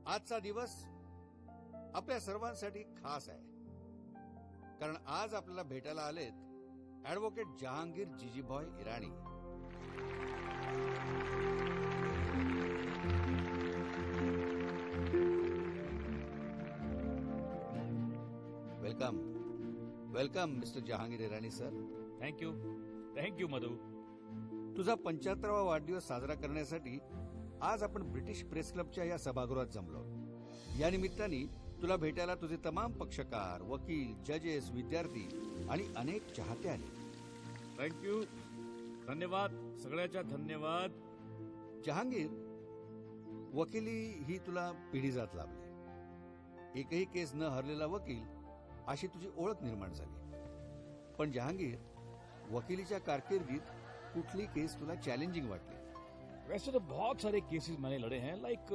आजचा दिवस आपल्या सर्वांसाठी खास आहे, कारण आज आपल्याला भेटायला आलेत advocate Jahangir Jijibhai Irani. Welcome welcome mister Jahangir Irani sir. Thank you Madhu. तुझा 75वा वाढदिवस साजरा करण्यासाठी आज आपण ब्रिटिश प्रेस क्लबच्या या सभागृहात जमलो. या निमित्ताने तुला भेटायला तुझे तमाम पक्षकार, वकील, जजेस, विद्यार्थी आणि अनेक चाहते आले. थँक्यू. धन्यवाद, सगळ्याच्या धन्यवाद. जहांगीर, वकिली ही तुला पिढी जात लाभली. एकही केस न हरलेला वकील अशी तुझी ओळख निर्माण झाली. पण जहांगीर, वकिलीच्या कारकिर्दीत कुठली केस तुला चॅलेंजिंग वाटली? वैसे तो बहुत सारे केसेस मैंने लड़े हैं, लाइक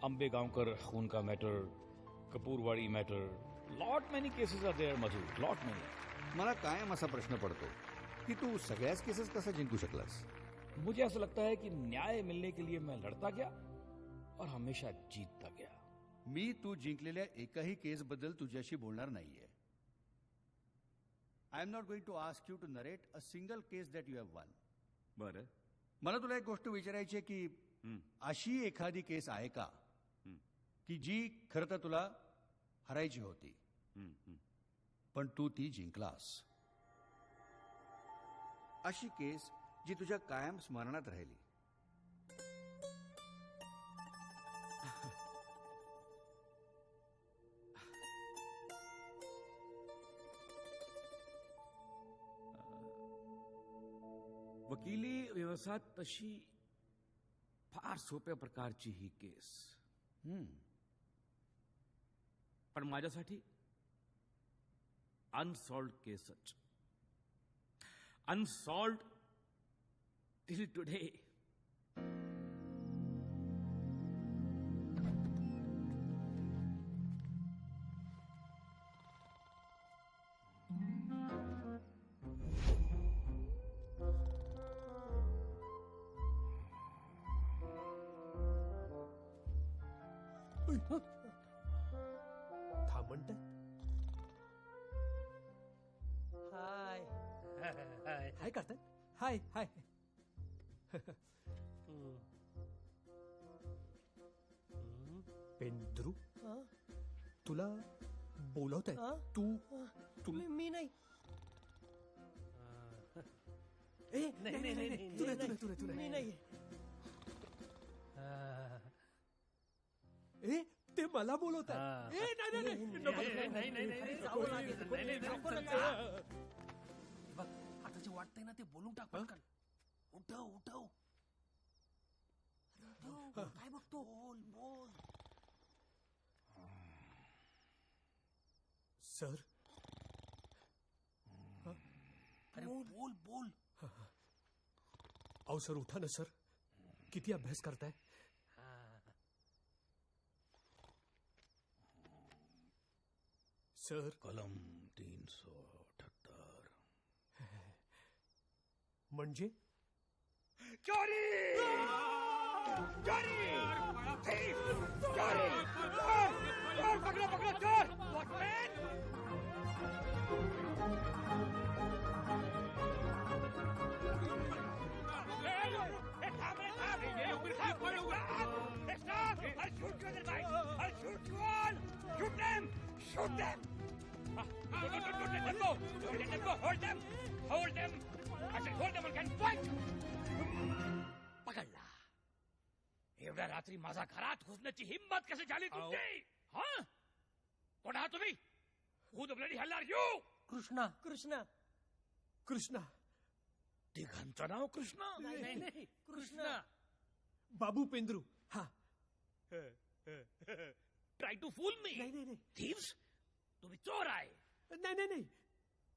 अंबे गांवकर खून का matter, Kapurwadi matter. Lot many cases are there Madhu, lot many. मला कायम असा प्रश्न पडतो की तू सगळ्याच केसेस कसा जिंकू शकलास? मुझे ऐसा लगता है कि न्याय मिलने के लिए मैं लड़ता गया और हमेशा जीतता गया. मी तू जिंकलेल्या एकही केस बद्दल तुझ्याशी बोलणार नाहीये. I am not going to ask you to narrate a single case that you have won. बरं. मला तुला एक गोष्ट विचारायची आहे की अशी एखादी केस आहे का की जी खरं तर तुला हरायची होती, पण तू ती जिंकलास? अशी केस जी तुझ्या कायम स्मरणात राहिली. वकिली व्यवसायात तशी फार सोप्या प्रकारची ही केस, पण माझ्यासाठी अनसॉल्व्ड केसच. Unsolved till today. थांबण. हाय हाय करतात. हाय हाय. पेंद्रू, तुला बोलवत आहे. तू मी नाही. ए नाही तुला मी नाही. ए ते मला बोलवत आहे. ए अरे, जाऊ लागेल. नको नका. बघ, आता जे वाटतंय ना ते बोलून टाक पटकन. उठव. काय बघतो? बोल. सर. अरे बोल. अहो सर, उठा ना सर. किती अभ्यास करताय? सर. कलम 378. म्हणजे चोरी. पकडा चोर. Shoot them! Let go! Hold them! I said hold them and can fight! पकडला. एवढ्या रात्री माझा घरात घुसण्याची हिंमत कशी झाली तुमची? हा? कोण आहात तुम्ही? Who the bloody hell are you? Krishna. तिघांचं नाव कृष्ण? नाही. कृष्णा. बाबू पेंद्रू. हा. Try to fool me. नाही. Thieves? तुम्ही चोर आहे. नाही.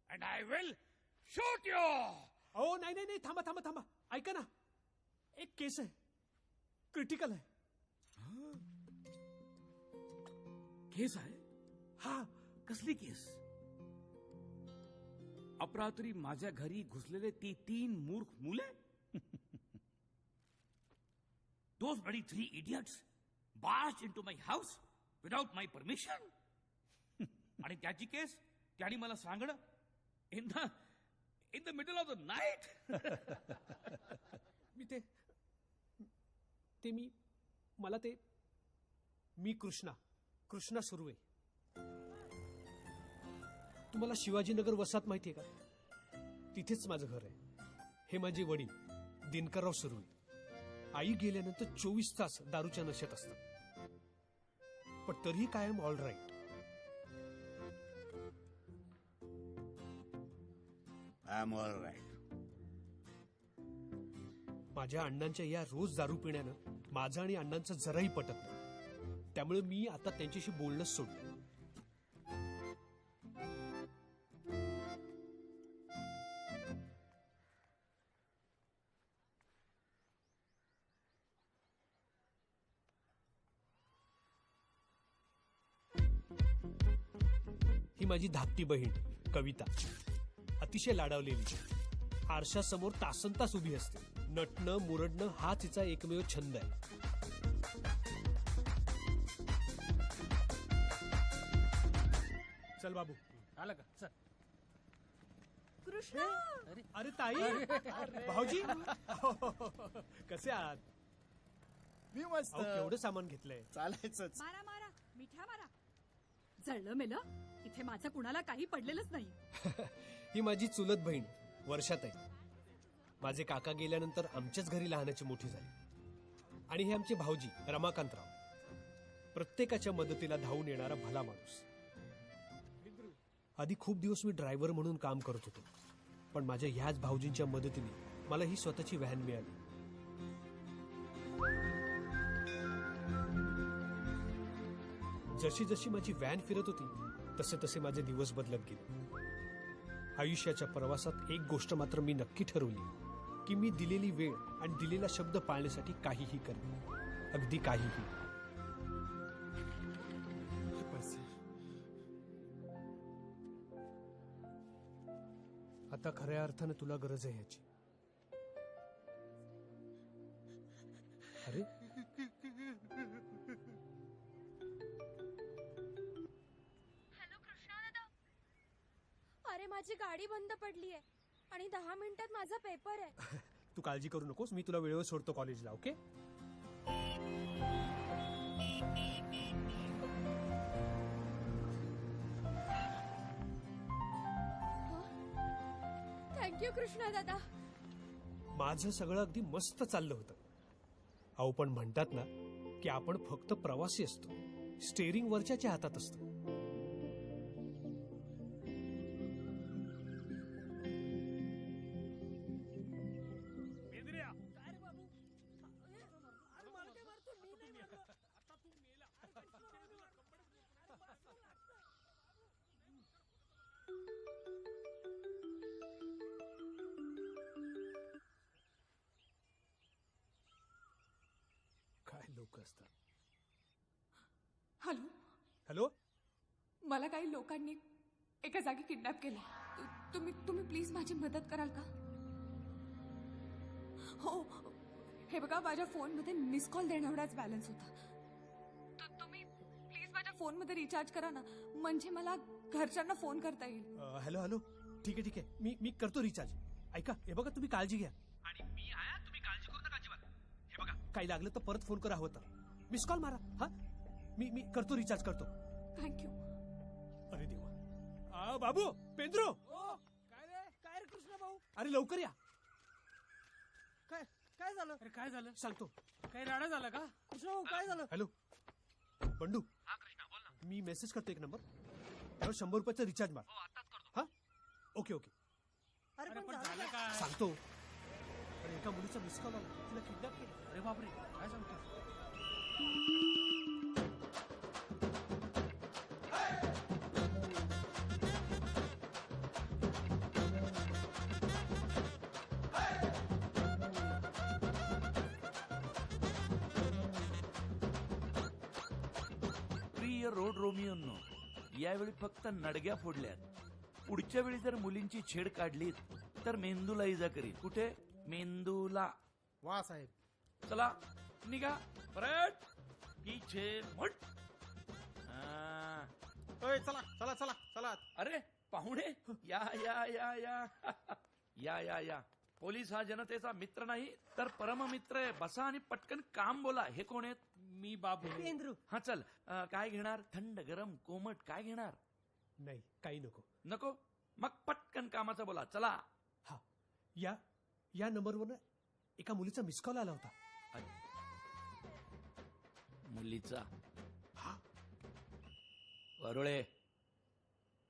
And I will shoot you. अहो नाही. थांबा. ऐका ना, एक केस आहे, क्रिटिकल आहे. केस आहे? हा. कसली केस? अपरात्री माझ्या घरी घुसलेले ती 3 मूर्ख मुले? Those bloody 3 idiots. barged into my house without my permission. आणि त्याची केस त्याने मला सांगणं in the middle of the night. मी कृष्णा सुर्वे. तुम्हाला शिवाजीनगर वसाहत माहितीये का? तिथेच माझं घर आहे. हे माझे वडील दिनकरराव सुर्वे. आई गेल्यानंतर 24 तास दारूच्या नशेत असतात, पण तरीही कायम all right. I am all right. माझ्या अण्णांच्या या रोज दारू पिण्यानं माझं आणि अण्णांचं जराही पटत नाही. त्यामुळे मी आता त्यांच्याशी बोलणंच सोडलं. ही माझी धाकटी बहीण कविता, अतिशय लाडावलेली. आरशासमोर तासनतास उभी असते. नटणं मुरडणं हाच तिचा एकमेव छंद आहे. चल बाबू. आलं का? चल. कृष्ण अरे ताई, भाऊजी कसे आहात? मी मस्त. अहो, केवढं सामान घेतलंय. चालायचंच. मारा मारा मिठ्या मारा. जळलं मेलं इथे माझं कुणाला काही पडलेलंच नाही. ही माझी चुलत बहीण वर्षात आहे. माझे काका गेल्यानंतर आमच्याच घरी लहानाची मोठी झाली. आणि हे आमचे भाऊजी रमाकांतराव, प्रत्येकाच्या मदतीला धावून येणारा भला माणूस. आधी खूप दिवस मी ड्रायव्हर म्हणून काम करत होतो, पण माझ्या ह्याच भाऊजींच्या मदतीने मला ही स्वतःची व्हॅन मिळाली. जशी जशी माझी व्हॅन फिरत होती तसे तसे माझे दिवस बदलत गेले. आयुष्याच्या प्रवासात एक गोष्ट मात्र मी नक्की ठरवली की मी दिलेली वेळ आणि दिलेला शब्द पाळण्यासाठी काहीही करेन, अगदी काहीही. आता खऱ्या अर्थानं तुला गरज आहे याची. अरे हॅलो कृष्णा दादा. अरे माझी गाडी बंद पडलीये आणि 10 मिनिटात माझा पेपर आहे. तू काळजी करू नकोस, मी तुला वेळेवर सोडतो कॉलेजला. ओके? थँक्यू कृष्णा दादा. माझं सगळं अगदी मस्त चाललं होतं. अहो, पण म्हणतात ना की आपण फक्त प्रवासी असतो, स्टेअरिंग वरच्याच्या हातात असतो. काय लोक असतात. हॅलो. हॅलो. मला काही लोकांनी एका जागी किडनॅप केलं. तुम्ही प्लीज माझी मदत कराल का? हो, हे बघा, माझ्या फोनमध्ये मिस कॉल देण्याएवढाच बॅलन्स होता. तुम्ही प्लीज माझ्या फोनमध्ये रिचार्ज करा ना, म्हणजे मला घरच्यांना फोन करता येईल. Hello hello. ठीक आहे ठीक आहे, मी करतो रिचार्ज. ऐका, हे बघा, तुम्ही काळजी घ्या. आणि मी आहे, तुम्ही काळजी करू नका अजिबात. हे बघा, काही लागलं तर परत फोन करा, हवं तर मिस कॉल मारा. हा, मी करतो, रिचार्ज करतो. थँक्यू. अरे देवा. बाबू, पेंद्रो. काय रे कृष्णा भाऊ? अरे लवकर या. काय झालं? अरे काय झालं? सांगतो. काही राडा झाला का? कृष्णा भाऊ काय झालं? हॅलो बंडू. मी मेसेज करतो एक नंबर, त्यावर 100 रुपयाचा रिचार्ज मार. हा, ओके ओके. अरे पण झालं काय? सांगतो. अरे एका मुलीचा मिस कॉल आला, तिला किडनॅप केलं. अरे बापरे, काय सांगतो? प्रिय रोड रोमियोंनो, यावेळी फक्त नडग्या फोडल्यात. पुढच्या वेळी जर मुलींची छेड काढली तर मेंदूला इजा करील. कुठे? मेंदूला. वा साहेब. चला निघा. परत पीछे मुड़. ओय, चला चला चला चला अरे पाहुणे या या या या या या या. पोलीस हा जनतेचा मित्र नाही तर परममित्र आहे. बसा आणि पटकन काम बोला. हे कोण आहेत? मी बाबू. हा चल. काय घेणार? थंड गरम कोमट काय घेणार? नाही काही नको. नको? मग पटकन कामाचं बोला. चला. हा या नंबरवर एका मुलीचा मिस कॉल आला होता. मुलीचा? वरुळे,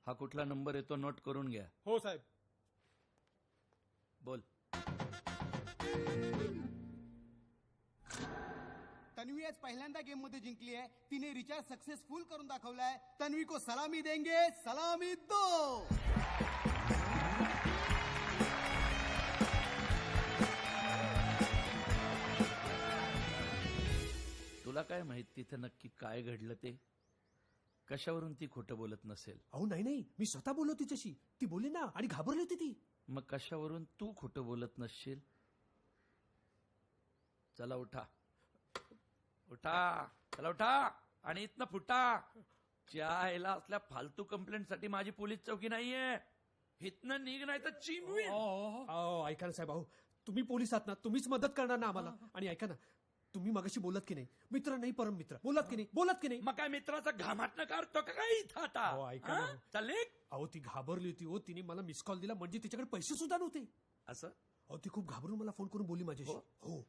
हा कुठला नंबर येतो नोट करून घ्या. हो साहेब. बोल. तन्वी आज पहिल्यांदा गेम मध्ये जिंकली आहे. तिने रिचार्ज सक्सेसफुल करून दाखवलाय. तन्वी को सलामी देंगे, सलामी दो. तुला काय माहित तिथं नक्की काय घडलं ते? कशावरून ती खोटं बोलत नसेल? अहो नाही मी स्वतः बोललो तिच्याशी. ती बोलली ना आणि घाबरली होती ती. मग कशावरून तू खोटं बोलत नसशील? चला उठा उठा. चला उठा आणि इथनं फुटा. च्यायला असल्या फालतू कंप्लेंट साठी माझी पोलीस चौकी नाहीये. इथनं निघ नाही तर चिमवीन. अहो ऐका ना साहेब. अहो तुम्ही पोलीस आहात ना, तुम्हीच मदत करणार ना आम्हाला. आणि ऐका ना, तुम्ही मगाशी बोलत की नाही मित्र नाही परम मित्र. बोलत की नाही? मग काय मित्राचा घामाटणं काढतो का काय इथं आता? हो, ऐका ना. हा? चल निघ. अहो ती घाबरली होती. हो तिने मला मिस कॉल दिला म्हणजे तिच्याकडे पैसे सुद्धा नव्हते. असं? अहो ती खूप घाबरून मला फोन करून बोलली माझ्याशी. हो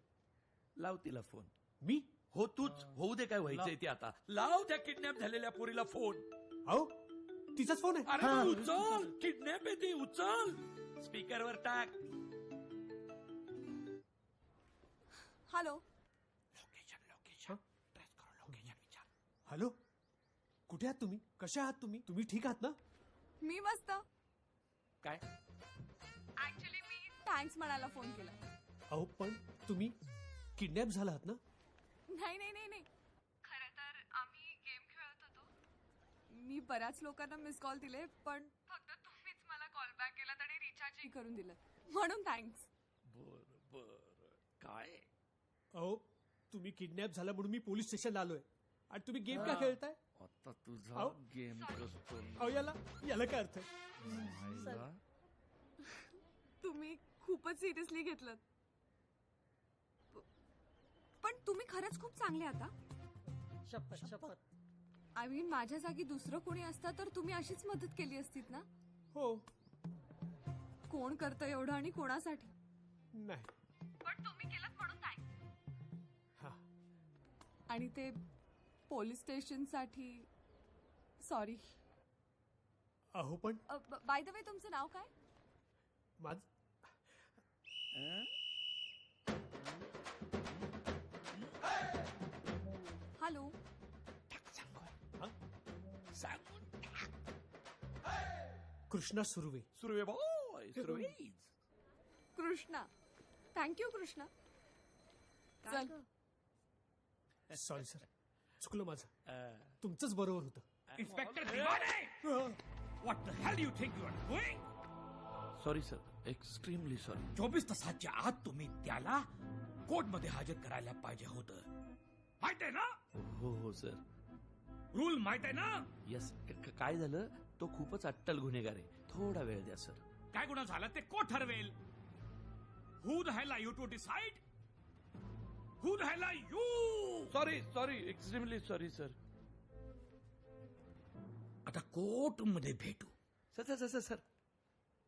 लाव तिला फोन. मी? हो तूच. होऊ दे काय व्हायचंय ते आता. लाव त्या किडनॅप झालेल्या पोरीला फोन. अहो तिचाच फोन आहे. अरे तू उचल. किडनॅप आहे ती. उचल. स्पीकरवर टाक. हॅलो. हॅलो कुठे आहात तुम्ही? कशा आहात तुम्ही? तुम्ही ठीक आहात ना? मी मस्त. काय? ऍक्च्युली मी थँक्स म्हणायला फोन केला. अहो पण तुम्ही किडनॅप झाला आहात ना? नाही. खरं तर आम्ही गेम खेळत होतो. मी बऱ्याच लोकांना मिस कॉल दिले पण फक्त तुम्हीच मला कॉल बॅक केलात आणि रिचार्जही करून दिलं म्हणून थँक्स. बर काय? अहो तुम्ही किडनॅप झाला म्हणून मी पोलीस स्टेशनला आलोय. आणि तुम्ही गेम का खेळताय? आता तुझा अहो. गेम कसतो. अहो याला काय अर्थ आहे? तुम्ही खूपच सिरियसली घेतलं. पण तुम्ही खरंच खूप चांगले आता. शपथ. आय मीन माझ्या जागी दुसरं कोणी असतं तर तुम्ही अशीच मदत केली असतीत ना? हो. कोण करतं एवढं आणि कोणासाठी? नाही. पण तुम्ही केलं म्हणून थँक्स. हा. आणि ते पोलीस स्टेशनसाठी सॉरी. अहो पण बाय द वे तुमचं नाव काय? माझ hello. Krishna Surve. Surve boy. Surve. Krishna. Thank you Krishna. चल. सॉरी सर, चुकलं माझं. तुमचंच बरोबर होतं. Inspector Divane! What the hell you think you are doing? Sorry sir. Extremely sorry. 24 तासाच्या आत तुम्ही त्याला कोर्टमध्ये हजर करायला पाहिजे होतं. माहित आहे ना? हो सर. रूल माहित आहे ना? यस. काय झालं? तो खूपच अट्टल गुन्हेगार आहे. थोडा वेळ द्या सर. काय गुन्हा झाला ते कोर्ट ठरवेल. Who the hell are you to decide? Who the hell are you? Sorry. Extremely sorry sir. आता कोर्ट मध्ये भेटू. सर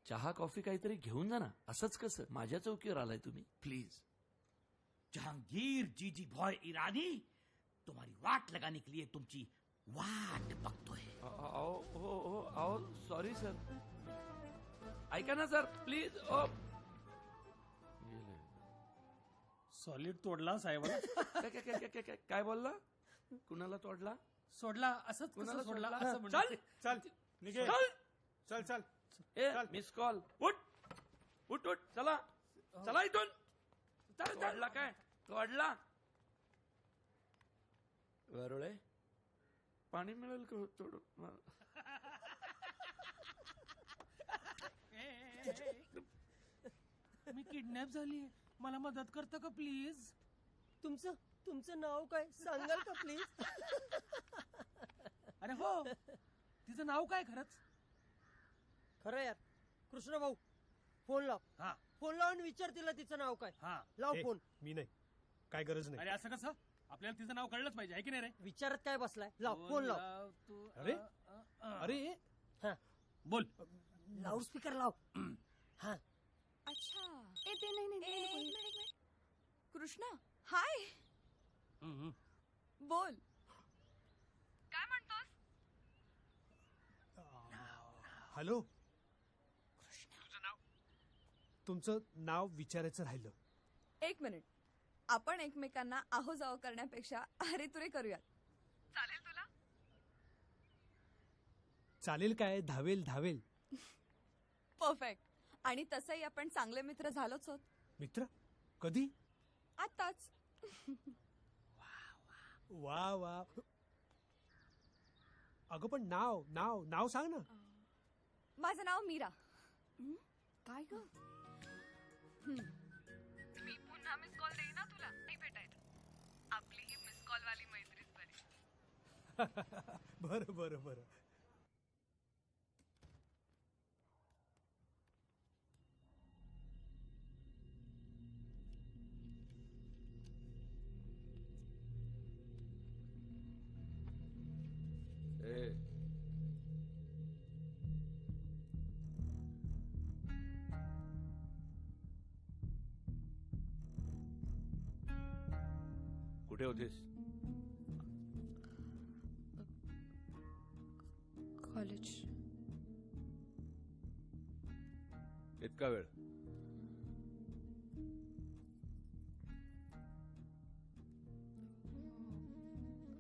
चहा कॉफी काहीतरी घेऊन जा ना. असंच कसं? माझ्या चौकीवर आलाय तुम्ही. प्लीज. जहांगीर जीजी भॉय ईरानी तुम्हारी वाट लगाने के लिए तुमची वाट बघतोय. Sorry sir. ऐका ना सर प्लीज. सॉलिड तोडला साहेबाला. काय बोलला? कुणाला तोडला? सोडला असंच कुणाला कसं सोडला सोडला? असं म्हणते. चल निघे. चल. ए मिस कॉल. उठ चला इथून. तोडला काय? तोडला. वरुळे पाणी मिळेल का तोडून? मी किडनॅप झाली. मला मदत करता का प्लीज? तुमचं तुमचं नाव काय सांगाल का प्लीज? अरे हो, तिचं नाव काय खरंच? खरं यार, कृष्ण भाऊ फोन लाव. हा. फोन लावून विचार तिला तिचं नाव काय. हा. लाव ए, फोन. मी नाही, काय गरज नाही. अरे असं कसं? आपल्याला तिचं नाव कळलंच पाहिजे, आहे की नाही रे? विचारत काय बसलाय? लाव फोन लाव. तू अरे? अरे हा, बोल. लाऊडस्पीकर लाव. हा, अच्छा ए ते नाही एक मिनिट. कृष्णा हाय. बोल. काय म्हणतोस? हॅलो, तुमचं नाव विचारायचं राहिलं. एक मिनिट. आपण एकमेकांना आहो जावं करण्यापेक्षा अरे तुरे करूयात. चालेल तुला? चालेल काय, धावेल धावेल. परफेक्ट. आणि तसंही आपण चांगले मित्र झालोच होत. मित्र कधी? आताच. वा वा. अगं पण नाव नाव नाव सांग ना. माझं नाव मीरा. काय ग? मी पुन्हा मिस कॉल देईन ना तुला, नाही भेटायचं. आपली ही मिस कॉल वाली मैत्रीच बरी. बरं बरं बरं. ए, कुठे होतीस? कॉलेज. इतका वेळ?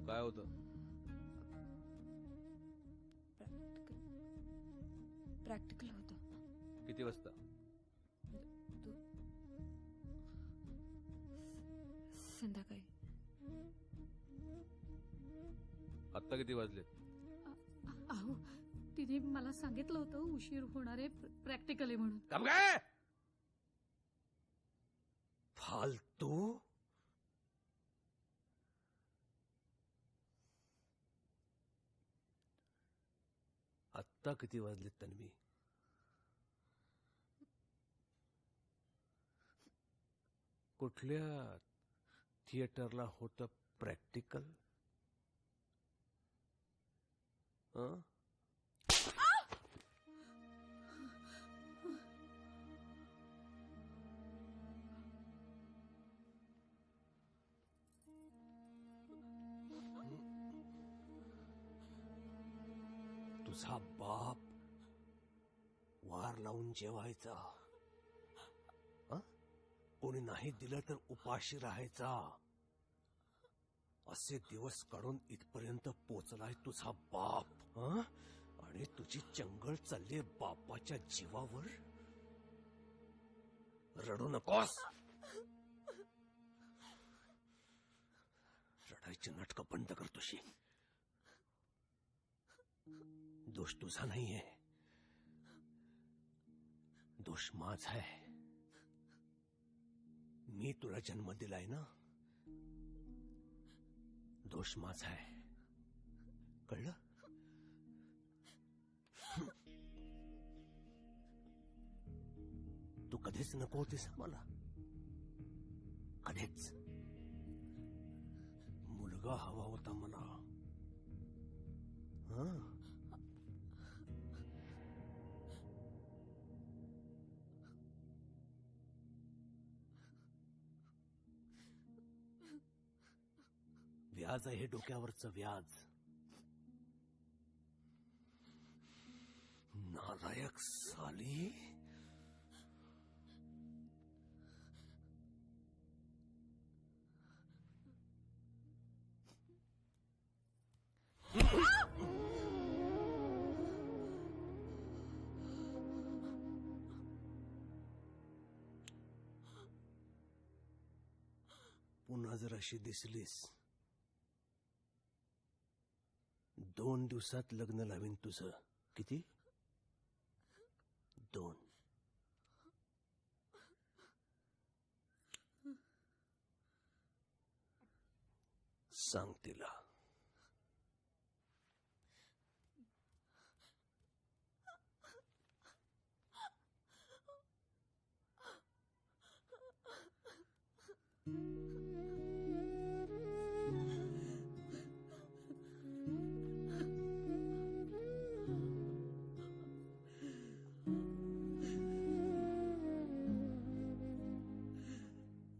काय होतं? प्रॅक्टिकल होतं. किती वाजता? संध्याकाळी. आत्ता किती वाजले? अहो तिने मला सांगितलं होतं उशीर होणार आहे प्रॅक्टिकल आहे म्हणून. काम काय? फालतू. आत्ता किती वाजलेत तन्वी? कुठल्या थिएटरला होतं प्रॅक्टिकल? तुझा बाप वार लावून जेवायचा, कोणी नाही दिलं तर उपाशी राहायचा. असे दिवस काढून इथपर्यंत पोचलाय तुझा बाप. आणि तुझी चंगळ चालली बापाच्या जीवावर. रडू नकोस. रडायची नाटकं बंद कर तुझी. दोष तुझा नाहीये, दोष माझा आहे. मी तुला जन्म दिलाय ना, दोष माझा आहे. कळलं? तू कधीच नको होतीस मला, कधीच. मुलगा हवा होता मला. व्याज आहे डोक्यावरचं व्याज. नालायक साली. पुन्हा जर अशी दिसलीस, 2 दिवसात लग्न लावीन तुझं. किती? 2. सांग तिला.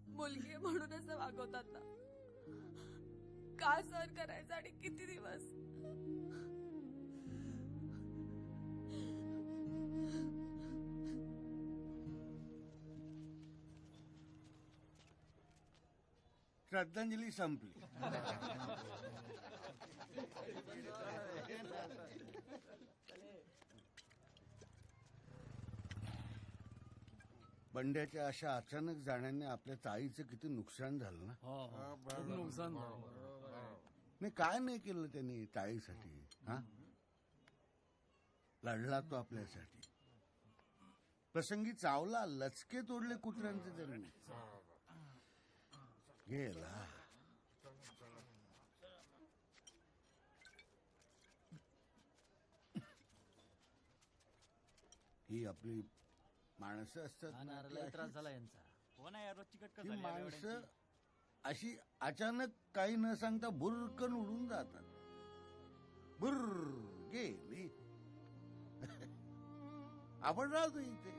मुलगी आहे म्हणून असं वागवतात ना. का सहन करायचं आणि किती दिवस. श्रद्धांजली संपली. बंड्याच्या अशा अचानक जाण्याने आपल्या ताईचं किती नुकसान झालं ना. नुकसान नाही, काय नाही केलं त्यांनी ताईसाठी. हा, लढला तो आपल्यासाठी. प्रसंगी चावला, लचके तोडले कुत्र्यांचे त्यांनी. गेला. ही आपली माणसं असतात ना, त्रास झाला यांचा. हो ना यार, रोजची कटकट ही झाली माणसं अशी अचानक काही न सांगता भुरकन उडून जातात. भुर्र गेली. आपण राहतो इथे.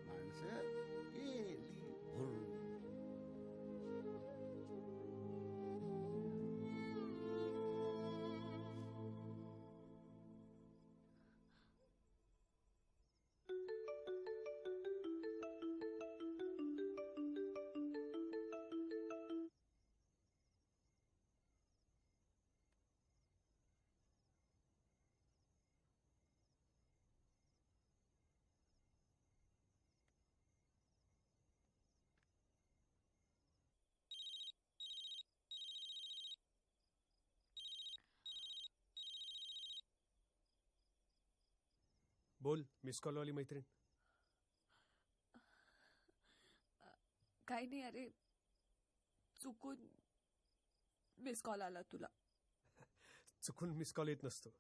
माणसं गेली भुर्र. बोल, मिस कॉलवाली मैत्रीण. काही नाही, अरे चुकून मिस कॉल आला तुला. चुकून मिस कॉल येत नसतो.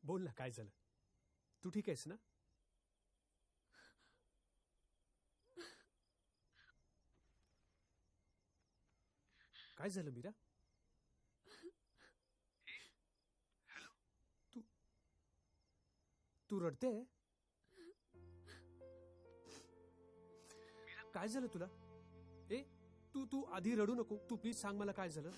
बोल ना, काय झालं? तू ठीक आहेस ना? काय झालं मीरा? तू रडते? काय झालं तुला? ए, तू आधी रडू नको. तू प्लीज सांग मला काय झालं.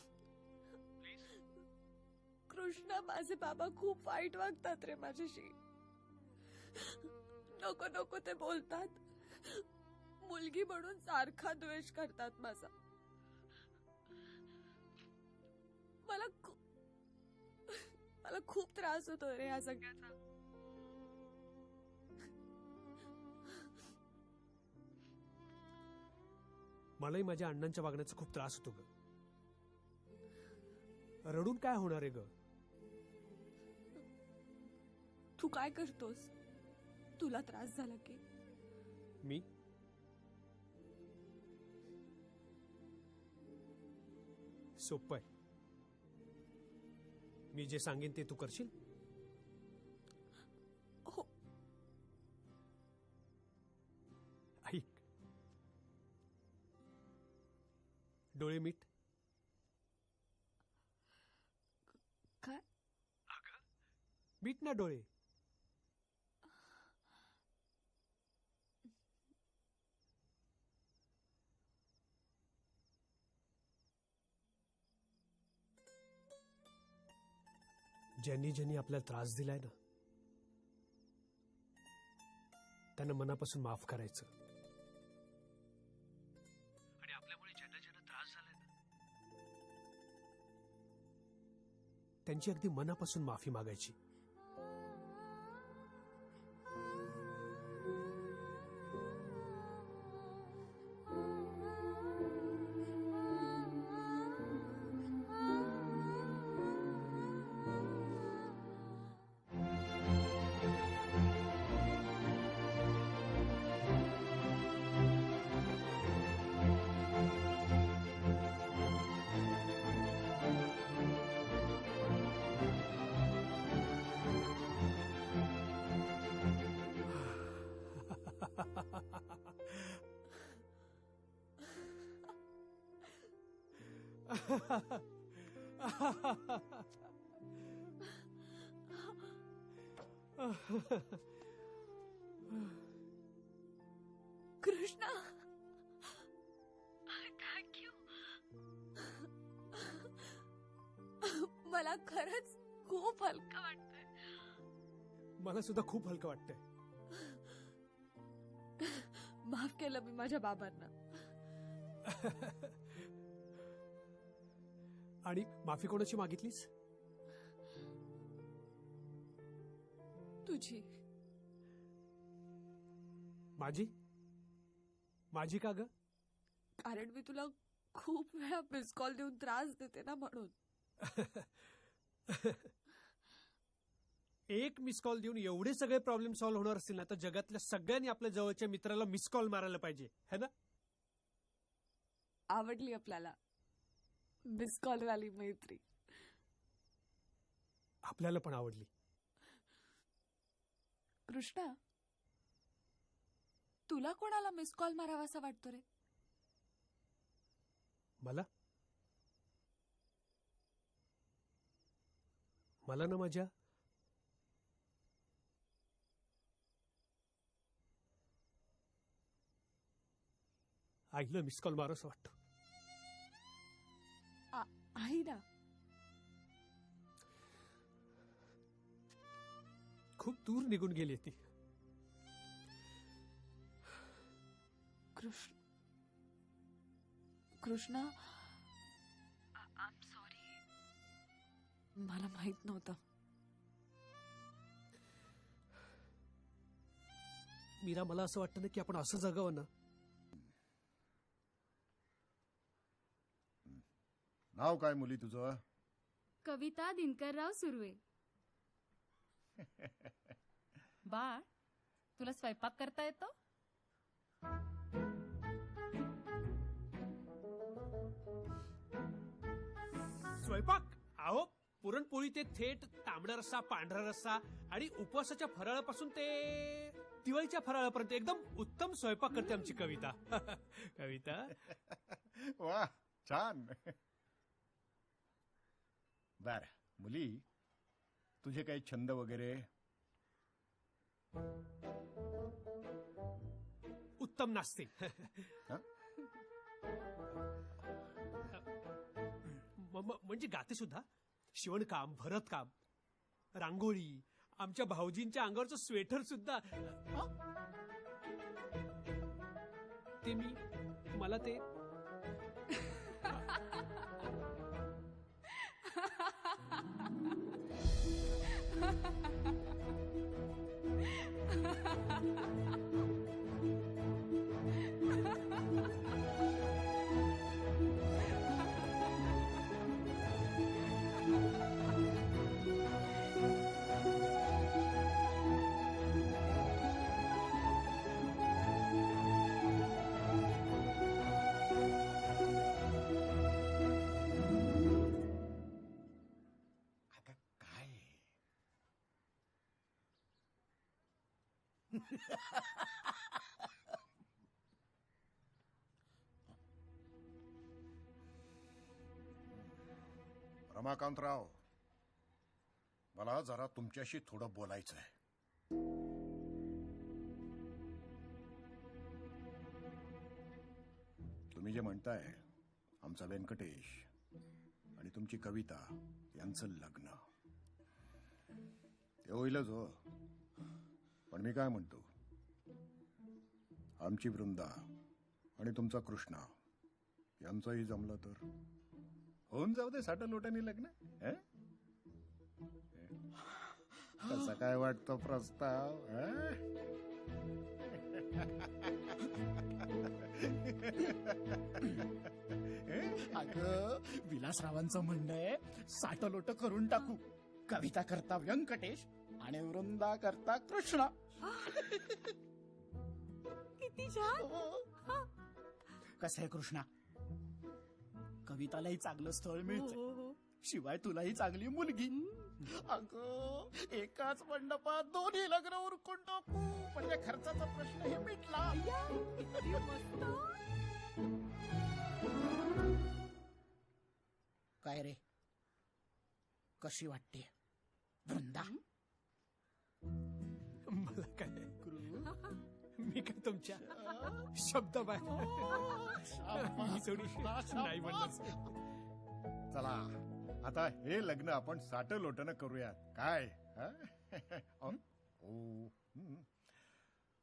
कृष्णा, माझे बाबा खूप वाईट वागतात रे माझ्याशी. नको नको ते बोलतात. मुलगी म्हणून सारखा द्वेष करतात माझा. मला खूप त्रास होतो रे या सगळ्याचा. मलाही माझ्या अण्णांच्या वागण्याचा खूप त्रास होतो ग. रडून काय होणार आहे ग? तू काय करतोस? तुला त्रास झाला की? मी सोपं आहे. मी जे सांगेन ते तू करशील? हो. ऐक, डोळे मीट. काय? मीट ना डोळे. ज्यांनी ज्यांनी आपल्याला त्रास दिलाय ना, त्यांना मनापासून माफ करायचं. आणि आपल्यामुळे ज्यांना ज्यांना त्रास झालाय ना, त्यांची अगदी मनापासून माफी मागायची. कृष्णा थँक्यू. मला खरंच खूप हलकं वाटतंय. मला सुद्धा खूप हलकं वाटतंय. माफ केलं मी माझ्या बाबांना. आणि माफी कोणाची मागितलीस? तुझी. माझी? माझी का ग? कारण मी तुला खूप वेळा मिस कॉल देऊन त्रास देते ना म्हणून. एक मिस कॉल देऊन एवढे सगळे प्रॉब्लेम सॉल्व्ह होणार असतील ना, तर जगातल्या सगळ्यांनी आपल्या जवळच्या मित्राला मिस कॉल मारायला पाहिजे, है ना? आवडली आपल्याला मिस कॉल वाली मैत्री. आपल्याला पण आवडली. कृष्णा, तुला कोणाला मिस कॉल मारावा असा वाटतो रे? मला ना माझ्या आईला मिस कॉल मार असं वाटतं. आई ना. खूप दूर निघून गेली ती. Krishna, I am sorry. मला माहित नव्हतं. मीरा, मला असं वाटतं ना की आपण असं जगावं ना. नाव काय मुली तुझं? कविता दिनकरराव सुर्वे. बाळ, तुला स्वयंपाक करता येतो? स्वयंपाक? अहो, पुरणपोळी ते थेट तांबडा रस्सा, पांढरा रस्सा आणि उपवासाच्या फराळापासून ते दिवाळीच्या फराळापर्यंत एकदम उत्तम स्वयंपाक करते आमची कविता. कविता, वा, छान. बर मुली, तुझे काही छंद वगैरे? उत्तम नाचते. म्हणजे गाते सुद्धा. शिवणकाम, भरतकाम, रांगोळी, आमच्या भाऊजींच्या अंगावरचं स्वेटर सुद्धा. ते मला ते रमाकांतराव, मला जरा तुमच्याशी थोडं बोलायचं आहे. तुम्ही जे म्हणताय आमचा व्यंकटेश आणि तुमची कविता यांचं लग्न, ते होईलच हो. पण मी काय म्हणतो, आमची वृंदा आणि तुमचा कृष्णा यांचंही जमलं तर होऊन जाऊ दे साठ लोटांनी लग्न. कसा काय वाटतो प्रस्ताव? अगं, विलासरावांचं म्हणणं आहे साठलोट करून टाकू. कविता करता व्यंकटेश आणि वृंदा करता कृष्णा. किती छान. कसं आहे कृष्णा, कवितालाही चांगलं स्थळ मिळतं, शिवाय तुलाही चांगली मुलगी. अगं, एकाच मंडपात दोन्ही लग्न उरकून टाकू, म्हणजे खर्चाचा प्रश्नही मिटला. काय रे, कशी वाटते वृंदा? मला काय मी काय तुमच्या शब्द बाहेर मी थोडी नाही म्हणणार. चला आता हे लग्न आपण साठ लोटन करूया काय? हा?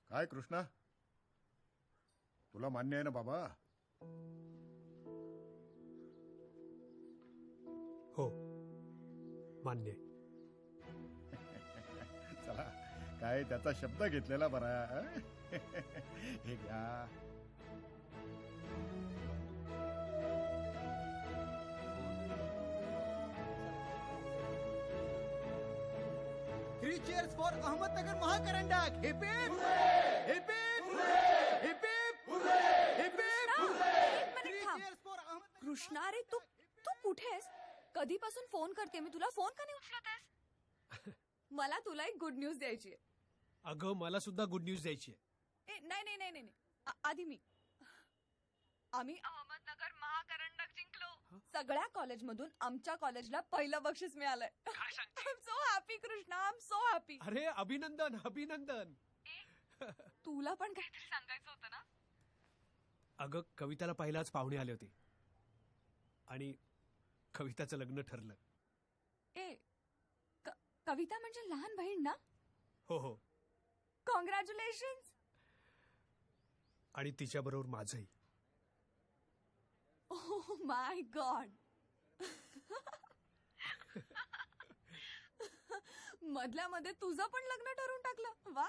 काय कृष्णा, तुला मान्य आहे ना बाबा? हो मान्य आहे. चला काय त्याचा शब्द घेतलेला बरा. हे घ्या. Three cheers for Ahmednagar Mahakarandak. Hip hip hip hip hip three cheers for Ahmednagar. Krishna रे, तू तू कुठे आहेस? कधीपासून फोन करते मी तुला, फोन का नाही उचलत आहेस? मला तुला एक गुड न्यूज द्यायची आहे. अगं मला सुद्धा गुड न्यूज द्यायची आहे. नाही नाही नाही नाही आधी मी. आम्ही अहमदनगर महाकरंडक जिंकलो. सगळ्या कॉलेजमधून आमच्या कॉलेजला पहिलं बक्षीस मिळालंय. I am so happy Krishna, I am so happy. अरे अभिनंदन अभिनंदन. तुला पण काहीतरी सांगायचं होतं ना? अगं कविताला पहिलाच पाहुणे आले होते आणि कविताचं लग्न ठरलं. कविता म्हणजे लहान बहीण ना? हो हो. कॉंग्रॅच्युलेशन. आणि तिच्याबरोबर माझंही. Oh my God. मधल्या मध्ये तुझं पण लग्न ठरवून टाकलं. वा.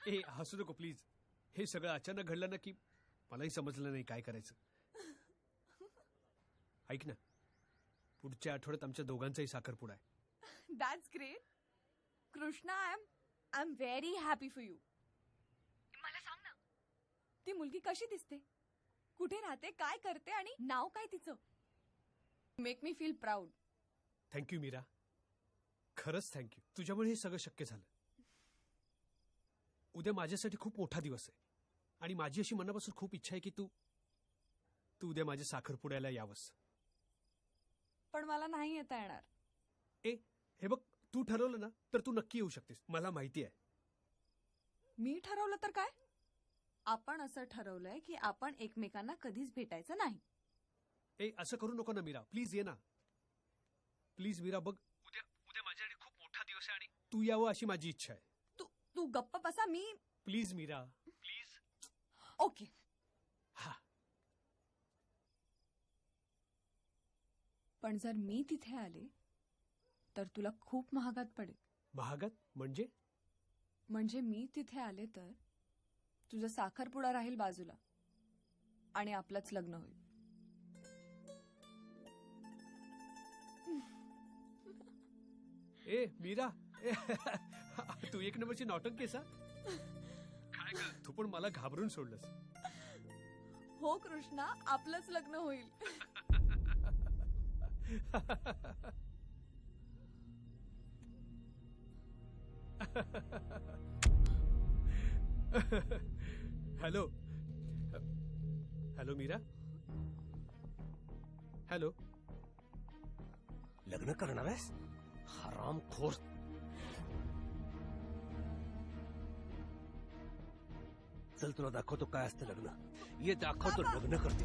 ए हसू नको प्लीज. हे सगळं अचानक घडलं ना की मलाही समजलं नाही काय करायचं. ऐक ना, पुढच्या आठवड्यात आमच्या दोघांचाही साखरपुडा आहे. That's great. Krishna, I am very happy for you. मला सांग ना, ती मुलगी कशी दिसते, कुठे राहते, काय करते आणि नाव काय तिचं? Make me feel proud. Thank you Meera, खरंच थँक्यू. तुझ्यामुळे हे सगळं शक्य झालं. उद्या माझ्यासाठी खूप मोठा दिवस आहे आणि माझी अशी मनापासून खूप इच्छा आहे की तू उद्या माझ्या साखरपुड्याला यावंस. पण मला नाही येता येणार. हे बघ, तू ठरवलं ना तर तू नक्की येऊ शकतेस. मला माहिती आहे. मी ठरवलं तर काय? आपण असं ठरवलंय की आपण एकमेकांना कधीच भेटायचं नाही. असं करू नको ना मीरा, प्लीज ये ना. प्लीज मीरा, बघ उद्या माझ्यासाठी खूप मोठा दिवस आहे आणि तू यावं अशी माझी इच्छा आहे. तू गप्प बसा. मी प्लीज मीरा, प्लीज. ओके. हा. पण जर मी तिथे आले तर तुला खूप महागात पडेल. महागात म्हणजे? म्हणजे मी तिथे आले तर तुझा साखरपुडा राहील बाजूला आणि आपलंच लग्न होईल. मीरा, तू एक नंबरची नौटंकी आहेस. काय ग, तू पण मला घाबरून सोडलंस. हो कृष्णा, आपलंच लग्न होईल. Hello hello Meera. हॅलो. लग्न करणार आहेस? हरामखोर. चल तुला दाखवतो काय असतं लग्न. ये दाखवतो लग्न करते.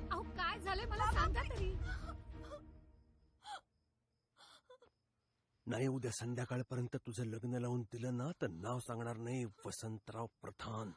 अहो काय झालंय मला सांगा तरी. नाही, उद्या संध्याकाळपर्यंत तुझं लग्न लावून दिलं ना तर नाव सांगणार नाही, वसंतराव प्रधान.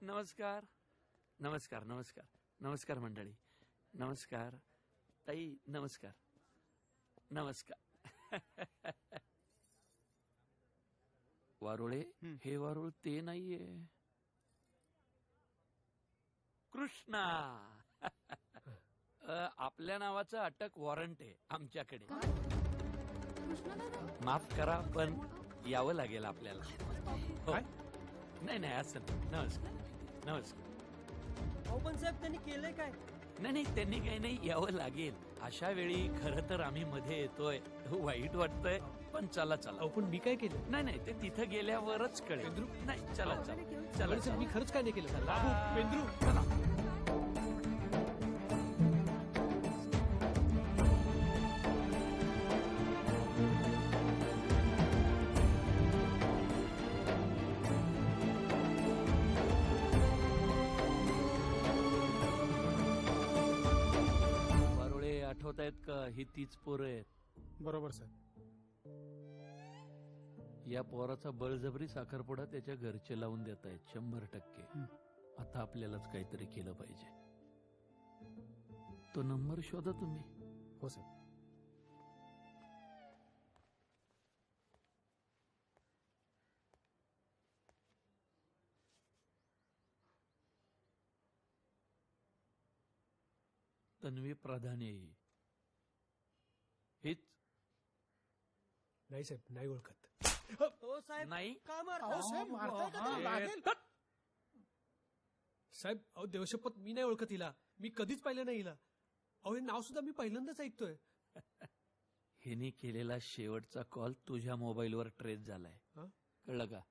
नमस्कार नमस्कार नमस्कार नमस्कार मंडळी. नमस्कार ताई. नमस्कार नमस्कार. वारुळे, हे वारुळ ते नाहीये. कृष्णा. आपल्या नावाचं अटक वॉरंट आहे आमच्याकडे. माफ करा पण यावं लागेल आपल्याला. हो. नाही नाही असं नाही. नमस्कार नमस्कार. अहो पण साहेब त्यांनी केलंय काय? नाही नाही त्यांनी काही नाही, यावं लागेल. अशा वेळी खरं तर आम्ही मध्ये येतोय, वाईट वाटतंय, पण चला चला. अहो पण मी काय केलं? नाही नाही ते तिथं गेल्यावरच कळेल. नाही चला चला चला सर मी खरंच काय नाही केलं सर. बाबू, पेंद्रू. चला. वारुळे आठवत आहेत का? ही तीच पोरं आहेत. बरोबर साहेब. या पोराचा बळजबरी साखरपुडा त्याच्या घरचे लावून देत आहेत 100%. आता आपल्यालाच काहीतरी केलं पाहिजे. तो नंबर शोधा तुम्ही. हो साहेब. तन्वी प्रधान येई. हीच नाही साहेब नाही ओळखत. हो साहेब नाही. का मारता? अहो साहेब मारताय का त्याला? लागेल. साहेब अहो देवशपथ मी नाही ओळखत हिला. मी कधीच पाहिलं नाही हिला. अहो हे नाव सुद्धा मी पहिल्यांदाच ऐकतोय. हिने केलेला शेवटचा कॉल तुझ्या मोबाईलवर ट्रेस झालाय. हं? कळलं का?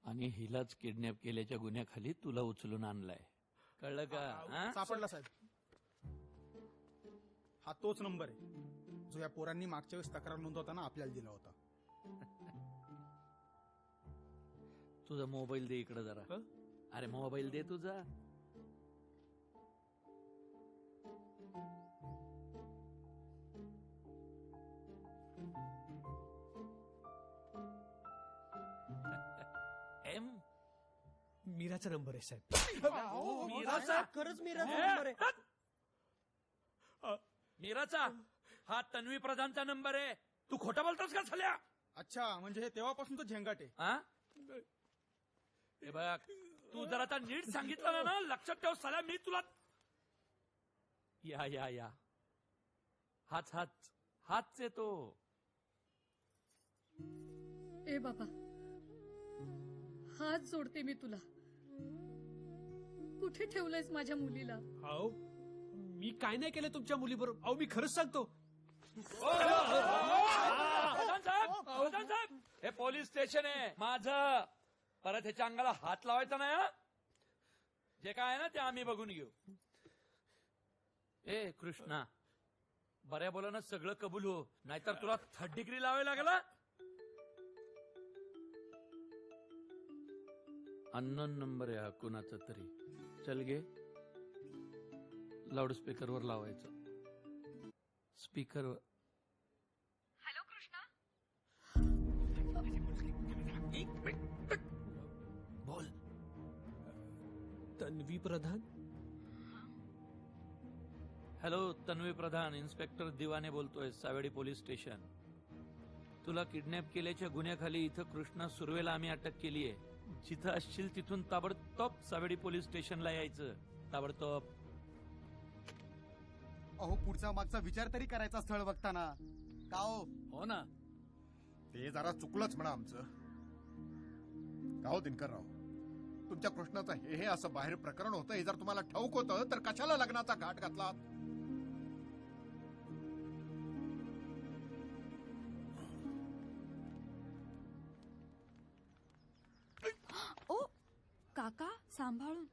आणि हिलाच किडनॅप केल्याच्या गुन्ह्याखाली तुला उचलून आणलाय. कळलं का? हं? सापडला साहेब. हा तोच नंबर आहे जो या पोरांनी मागच्या वेळेस तक्रार नोंदवताना आपल्याला दिला होता. तुझा मोबाईल दे इकडे जरा. हं? अरे मोबाईल दे तुझा. एम मीराचा नंबर आहे साहेब. मीराचा. खरंच मीराचा नंबर आहे. मीराचा. हा तन्वी प्रधानचा नंबर आहे. तू खोटं बोलतोस का झाल्या? अच्छा म्हणजे हे तेव्हापासून तो झेंगाट आहे. हा? हे बघ तू जर आता नीट सांगितलं ना, लक्षात ठेव साल्या मी तुला. या या या. हाच हाच हाच येतो. ए बाबा, हात जोडते मी तुला. कुठे ठेवलंयस माझ्या मुलीला? अहो मी काय नाही केलं तुमच्या मुलीबरोबर. अहो मी खरंच सांगतो. प्रधान साहेब हे पोलीस स्टेशन आहे माझं. परत ह्याच्या अंगाला हात लावायचा नाही. हं? जे काय आहे ना ते आम्ही बघून घेऊ. ए कृष्णा, बऱ्या बोलानं सगळं कबूल हो, नाहीतर तुला 3rd डिग्री लावावी लागेल. अननोन नंबर आहे हा कुणाचा तरी. चल गे लाऊडस्पीकरवर लावायचं. स्पीकरवर. हॅलो कृष्णा. बोल. तन्वी प्रधान. हॅलो तन्वी प्रधान, इन्स्पेक्टर दिवाने बोलतोय, सावेडी पोलीस स्टेशन. तुला किडनॅप केल्याच्या गुन्ह्याखाली इथं कृष्णा सुर्वेला आम्ही अटक केली आहे. जिथं असशील तिथून ताबडतोब सावेडी पोलीस स्टेशनला यायचं. ताबडतोब. अहो पुढचा मागचा विचार तरी करायचा स्थळ बघताना. का हो ना. ते जरा चुकलंच म्हणा आमचं. का हो दिनकरराव, तुमच्या कृष्णाचं हे असं बाहेर प्रकरण होतं हे जर तुम्हाला ठाऊक होतं तर कशाला लग्नाचा घाट घातला? ओ काका सांभाळून.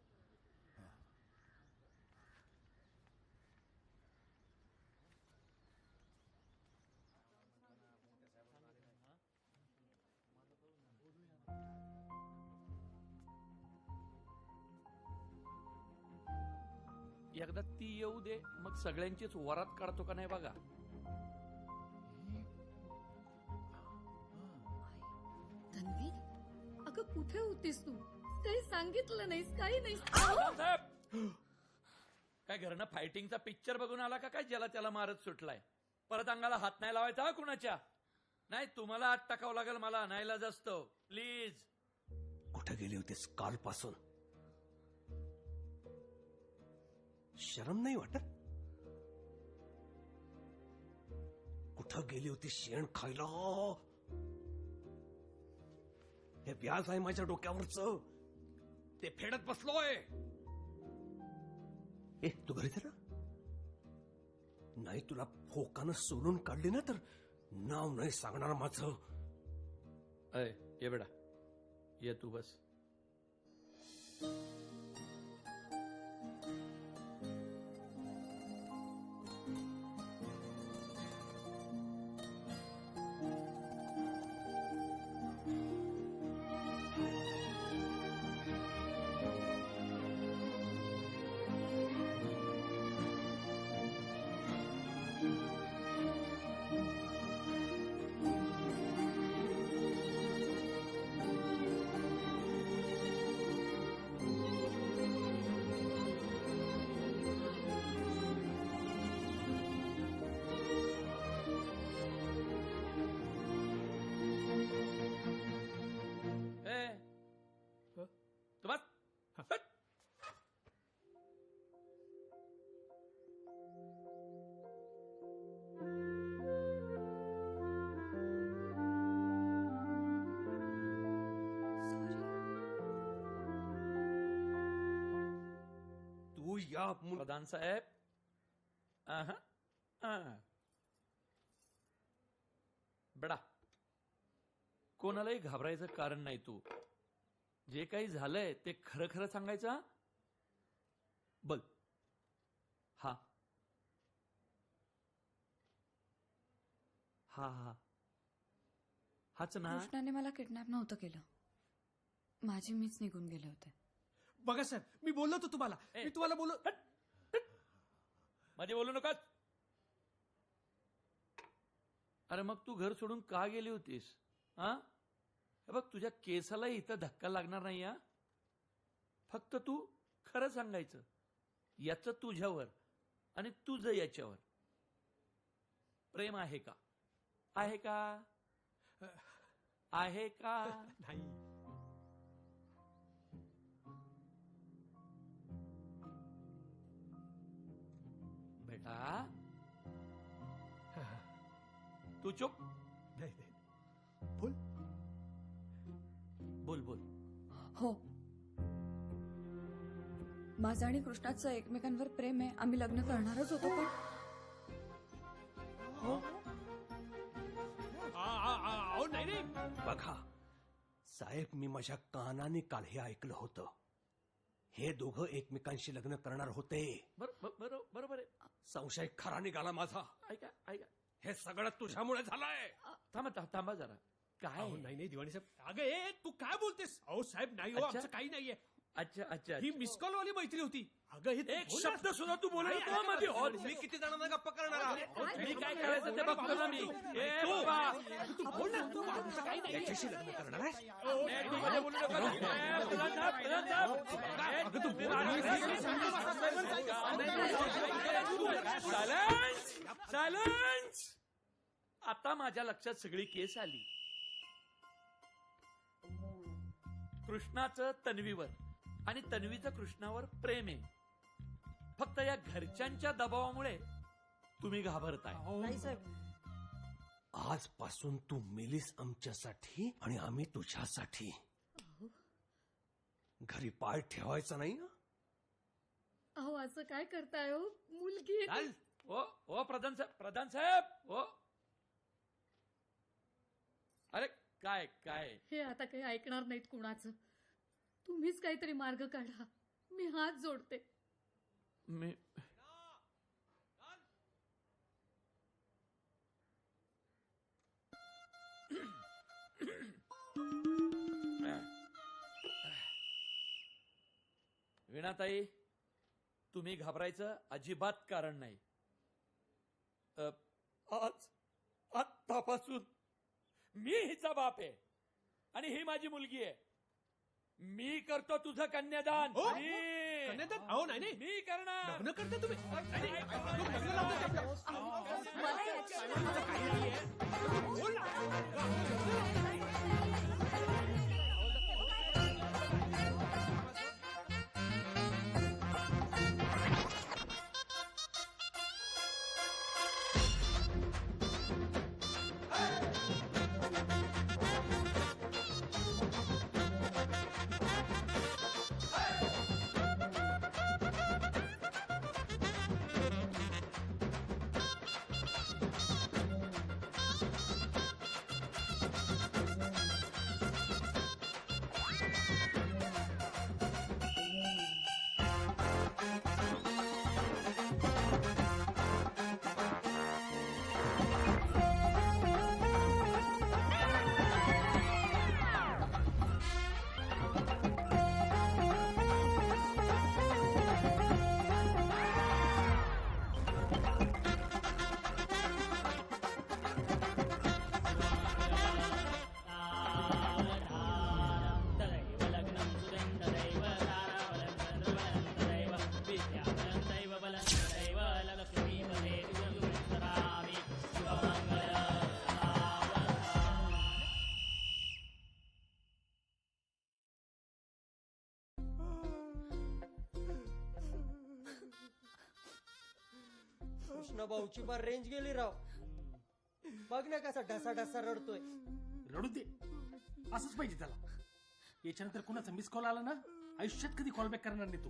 एकदा ती येऊ दे, मग सगळ्यांचीच वरात काढतो का नाही बघा. तन्वी, अगं कुठे होतीस तू? काही सांगितलं नाहीस, काही नाही. साहेब काय घरनं फायटिंगचा पिक्चर बघून आला का काय ज्याला त्याला मारत सुटलाय? परत अंगाला हात नाही लावायचा हा कुणाच्या. नाही तुम्हाला आत टाकावं लागेल मला, नाईलाज असतो. प्लीज. कुठं गेली होतीस कालपासून? शरम नाही वाटत? कुठं गेली होती शेण खायला? हे व्याज आहे माझ्या डोक्यावरचं, ते फेडत बसलोय. ए तू घरी तर नाही, तुला फोकानं सोलून काढली ना तर नाव नाही सांगणार माझं. अय ये बेटा, ये तू बस. या प्रधान साहेब, बेडा कोणालाही घाबरायचं कारण नाही. तू जे काही झालंय ते खरं खरं सांगायचं. हा? बोल. हा हा हा हाच ना. कृष्णाने मला किडनॅप नव्हतं केलं, माझी मीच निघून गेले होते. बघा सर, मी बोललो होतो तुम्हाला, मी तुम्हाला बोललो. मध्ये बोलू नका. अरे मग तू घर सोडून का गेली होतीस? हा बघ, तुझ्या केसाला इथं धक्का लागणार नाही. हा फक्त तू खरं सांगायचं. याचं तुझ्यावर आणि तुझं याच्यावर प्रेम आहे का? आहे का? आहे का? नाही. बेटा तू चुप. नाही. बोल बोल बोल. हो, माझं आणि कृष्णाचं एकमेकांवर प्रेम आहे. आम्ही लग्न करणारच होतो, पण नाही. बघा साहेब, मी माझ्या कानाने काल हे ऐकलं होतं. हे दोघं एकमेकांशी लग्न करणार होते. बरोबर आहे. संशय खरा निघाला माझा. ऐका ऐका, हे सगळं तुझ्यामुळे झालंय. थांबा जरा. काय? नाही दिवाणी साहेब. अगं ए, तू काय बोलतेस? अहो साहेब, नाही हो, आमचं काही नाहीये. अच्छा ही मिस कॉल वाली मैत्री होती. अगं हे एक शब्द सुद्धा तू बोलू नको मध्ये. मी किती जणांना गप्पा करणार? मी काय करायचं ते बघतो ना मी. ए बाबा, तू बोल ना, तू आमचं काही नाही. याच्याशी लग्न करणार आहे? तू मध्ये बोलू नका. सायलेन्स. आता माझ्या लक्षात सगळी केस आली. कृष्णाचं तन्वीवर आणि तन्वीचं कृष्णावर प्रेम आहे. फक्त या घरच्यांच्या दबावामुळे तुम्ही घाबरताय. नाही साहेब, आजपासून तू मेलीस आमच्यासाठी आणि आम्ही तुझ्यासाठी. घरी पाय ठेवायचा नाही. अहो असं काय करताय हो? मुलगी आहे. ओ प्रधान साहेब ओ. अरे काय काय हे आता काही ऐकणार नाहीत कुणाचं. तुम्हीच काहीतरी मार्ग काढा. मी हात जोडते. मी वीणाताई, तुम्ही घाबरायचं अजिबात कारण नाही. आतापासून मी हिचा बाप आहे आणि ही माझी मुलगी आहे. मी करतो तुझं कन्यादान. हो? मी. कन्यादान? अहो नाही नाही, मी करणार. लग्न करता तुम्ही? नाही, नाही, अगं, लग्न लावतात आपलं. मला याची बोल ना. कृष्ण भाऊची बार रेंज गेली राव. बघ ना कसा ढसा ढसा रडतोय. रडू दे, असंच पाहिजे त्याला. याच्यानंतर कुणाचा मिस कॉल आला ना, आयुष्यात कधी कॉल बॅक करणार नाही तो.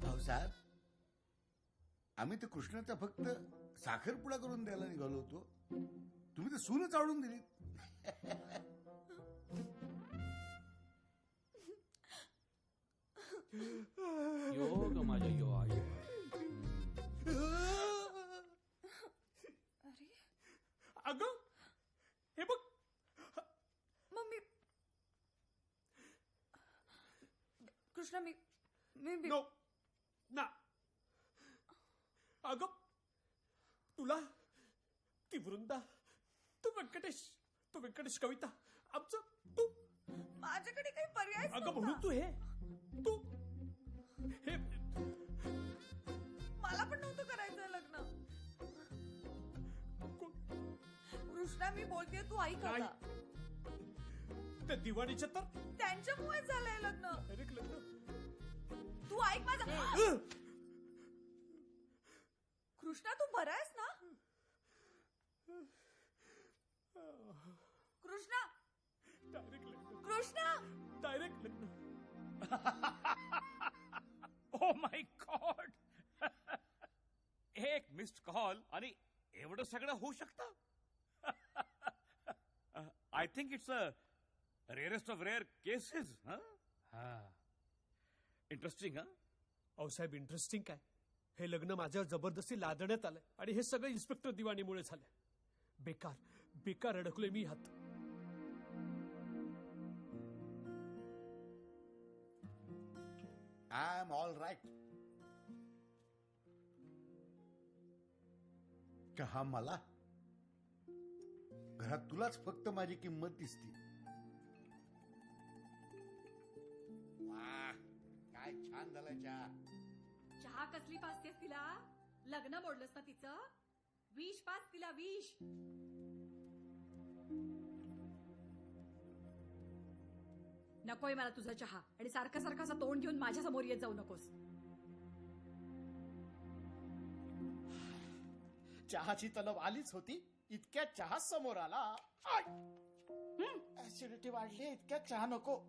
भाऊसाहेब, आम्ही तर कृष्णाचा फक्त साखरपुडा करून द्यायला निघालो होतो. तुम्ही तर सूनच आवडून दिली. योग माझ्या योग. अगं हे बघ, मम्मी. कृष्णा मी नो ना. अगं तुला ती वृंदा, तू व्यंकटेश कविता, आमचं तू. माझ्याकडे काही पर्याय. अगं म्हणून तू हे मला पण नव्हतं करायचं लग्न. कृष्णा मी बोलते, तू ऐक आता. त्या दिवाळीच्या तर त्यांच्यामुळे झालंय लग्न. डायरेक्ट लग्न. तू ऐक माझं. कृष्णा तू बरा आहेस ना? कृष्णा. डायरेक्ट लग्न. कृष्णा. डायरेक्ट लग्न. Oh my God. एक मिस्ड कॉल आणि एवढं सगळं होऊ शकतं. I think it's a rarest of rare cases. Interesting. अहो साहेब, इंटरेस्टिंग काय, हे लग्न माझ्यावर जबरदस्ती लादण्यात आलंय आणि हे सगळं इन्स्पेक्टर दिवाणीमुळे झालंय. बेकार अडकलोय मी हात. I am all right. का हा मला घरात तुलाच फक्त माझी किंमत दिसती. वाह, काय छान झालं चहा. चहा कसली पाजतेस तिला? लग्न मोडलंस ना तिचं? विष पाज तिला, विष. नकोय मला तुझा चहा, आणि सारखा सारखा असं तोंड घेऊन माझ्या समोर येत जाऊ नकोस. चहाची तलब आलीच होती, इतक्यात चहा समोर आला. ऍसिडिटी वाढली, इतक्यात चहा नको.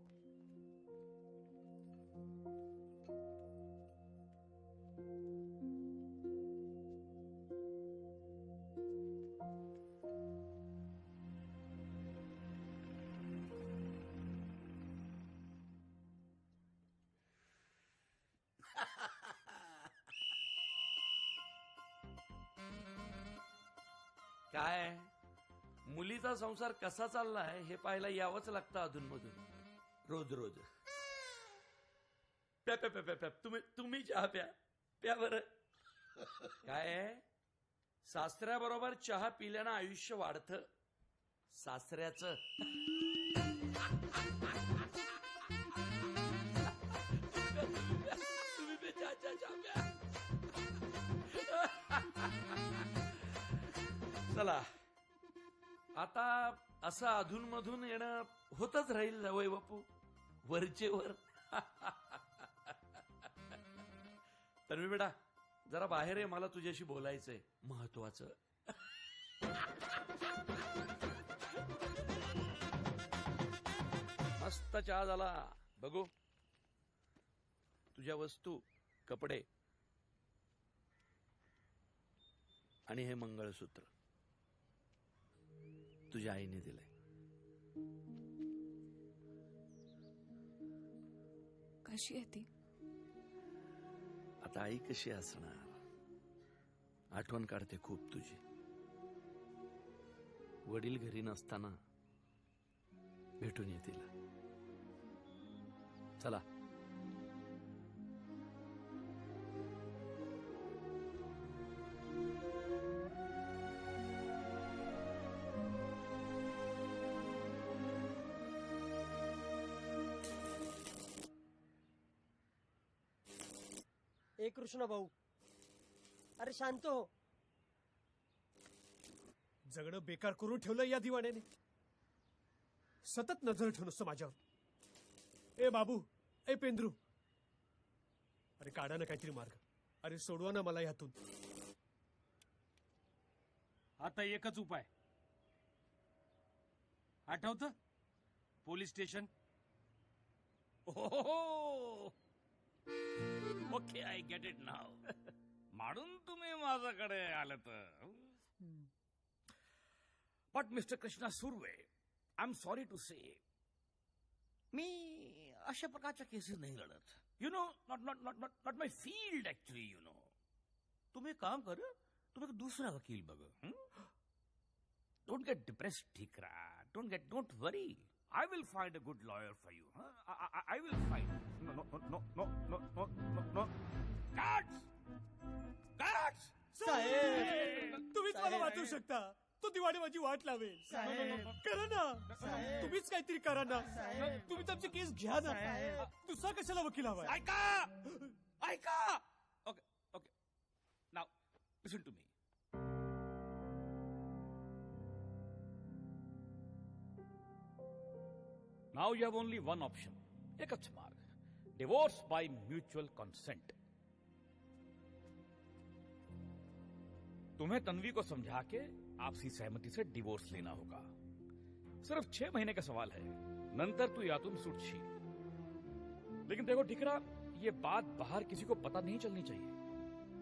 काय मुलीचा संसार कसा चाललाय हे पाहायला यावंच लागतं अधूनमधून, रोज रोज. प्या प्या प्या प्या प्या. तुम्ही चहा प्या. प्या बरं. काय आहे? सासऱ्याबरोबर चहा पिल्यानं आयुष्य वाढतं. सासऱ्याचं. तुम्ही बी चहा प्या. चला आता असं अधूनमधून येणं होतच राहील जावई बापू, वरचे वर. तन्वी बेटा जरा बाहेर आहे, मला तुझ्याशी बोलायचंय महत्वाचं. मस्त चहा झाला. बघू तुझ्या वस्तू, कपडे आणि हे मंगळसूत्र तुझ्या आईने दिलंय. कशी आहे ती? आता आई कशी असणार, आठवण काढते खूप तुझी. वडील घरी नसताना भेटून ये तिला. चला. ए कृष्णा भाऊ, अरे शांत हो. जगणं बेकार करून ठेवलं या दिवाण्याने. सतत नजर ठेवून असतं माझ्यावर. ए बाबू, ए पेंद्रू, अरे काढा ना काहीतरी मार्ग. अरे सोडवा ना मला यातून. आता एकच उपाय. आठवतं police station? Okay, I get it now. म्हणून तुम्ही माझ्याकडे आलात. But mister Krishna Surve, I am sorry to say, मी अशा प्रकारच्या केसेस नाही लढत. You know, not not not not not my field actually. You know, तुम्ही काम कर, तुम्ही दुसरा वकील बघ. Don't get depressed. ठीक राहा. Don't worry. I will find a good lawyer for you. Huh? I will find. No. Guards! Guards! साहेब, तुम्हीच मला वाचवू शकता. तो दिवाणी माझी वाट लावेल. करा ना, तुम्हीच काहीतरी करा ना. तुम्हीच आमची केस घ्या ना. दुसरा कशाला वकील हवाय? ऐका. Okay. Now, listen to me. Now you have only one option. एकच मार्ग. Divorce by mutual consent. तुम्हें तन्वी को समझा के आपसी सहमती से डिवोर्स लेना होगा. सिर्फ 6 महीने का सवाल है. नंतर तू यातून सुटशील. लेकिन देखो ठिकरा, ये बात बाहर किसी को पता नहीं चलनी चाहिए.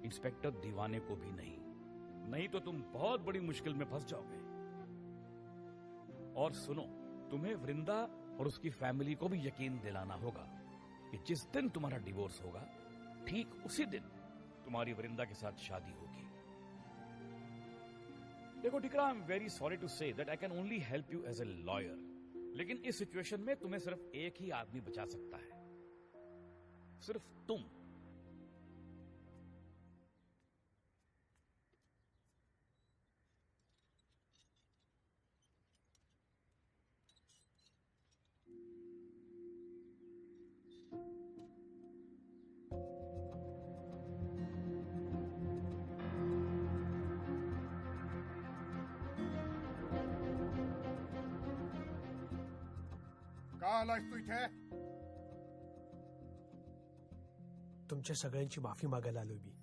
इंस्पेक्टर दीवाने को भी नहीं तो तुम बहुत बड़ी मुश्किल में फंस जाओगे. और सुनो, तुम्हें वृंदा और उसकी फैमिली को भी यकीन दिलाना होगा कि जिस दिन तुम्हारा डिवोर्स होगा, ठीक उसी दिन तुम्हारी वृंदा के साथ शादी होगी. देखो Thikra, I am very sorry to say that I can only help you as a lawyer. लेकिन इस सिचुएशन में तुम्हें सिर्फ एक ही आदमी बचा सकता है, सिर्फ तुम. का आलास तू इथे? तुमच्या सगळ्यांची माफी मागायला आलोय मी.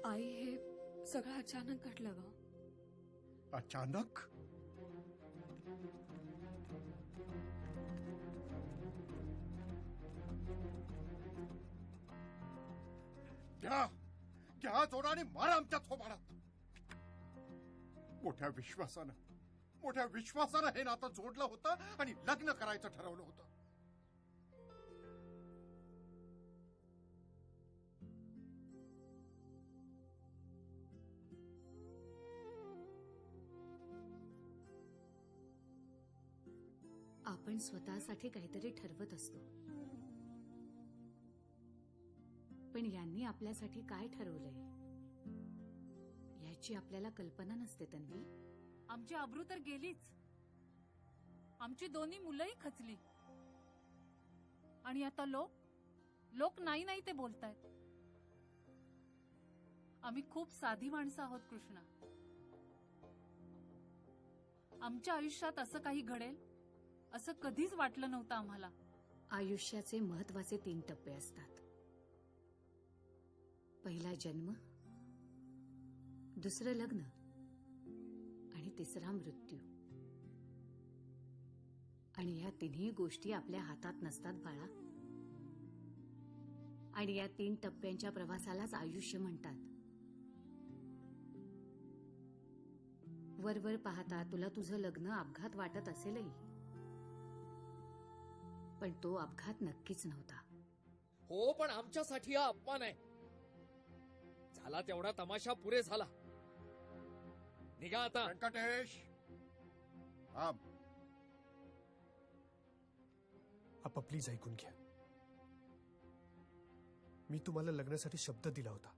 आई, हे सगळं अचानक घडलं ग. अचानक? घ्या जोराने मारा आमच्या थोबाडात. मोठ्या विश्वासानं हे नातं जोडलं होतं आणि लग्न करायचं ठरवलं होतं. आपण स्वतःसाठी काहीतरी ठरवत असतो, पण यांनी आपल्यासाठी काय ठरवलंय याची आपल्याला कल्पना नसते. तन्वी, आमची अब्रू तर गेलीच, आमची दोन्ही मुलंही खचली, आणि आता लोक नाही नाही ते बोलतायत. आम्ही खूप साधी माणसं आहोत कृष्णा. आमच्या आयुष्यात असं काही घडेल असं कधीच वाटलं नव्हतं आम्हाला. आयुष्याचे महत्वाचे 3 टप्पे असतात. पहिला जन्म, दुसरं लग्न आणि तिसरा मृत्यू. आणि या तिन्ही गोष्टी आपल्या हातात नसतात बाळा. आणि या 3 टप्प्यांच्या प्रवासालाच आयुष्य म्हणतात. वरवर पाहता तुला तुझं लग्न अपघात वाटत असेलही, पण तो अपघात नक्कीच नव्हता. हो, पण आमच्यासाठी हा अपमान आहे. झाला तेवढा तमाशा पुरे झाला. निघा आता. व्यंकटेश, आपा प्लीज ऐकून घ्या. मी तुम्हाला लग्नासाठी शब्द दिला होता,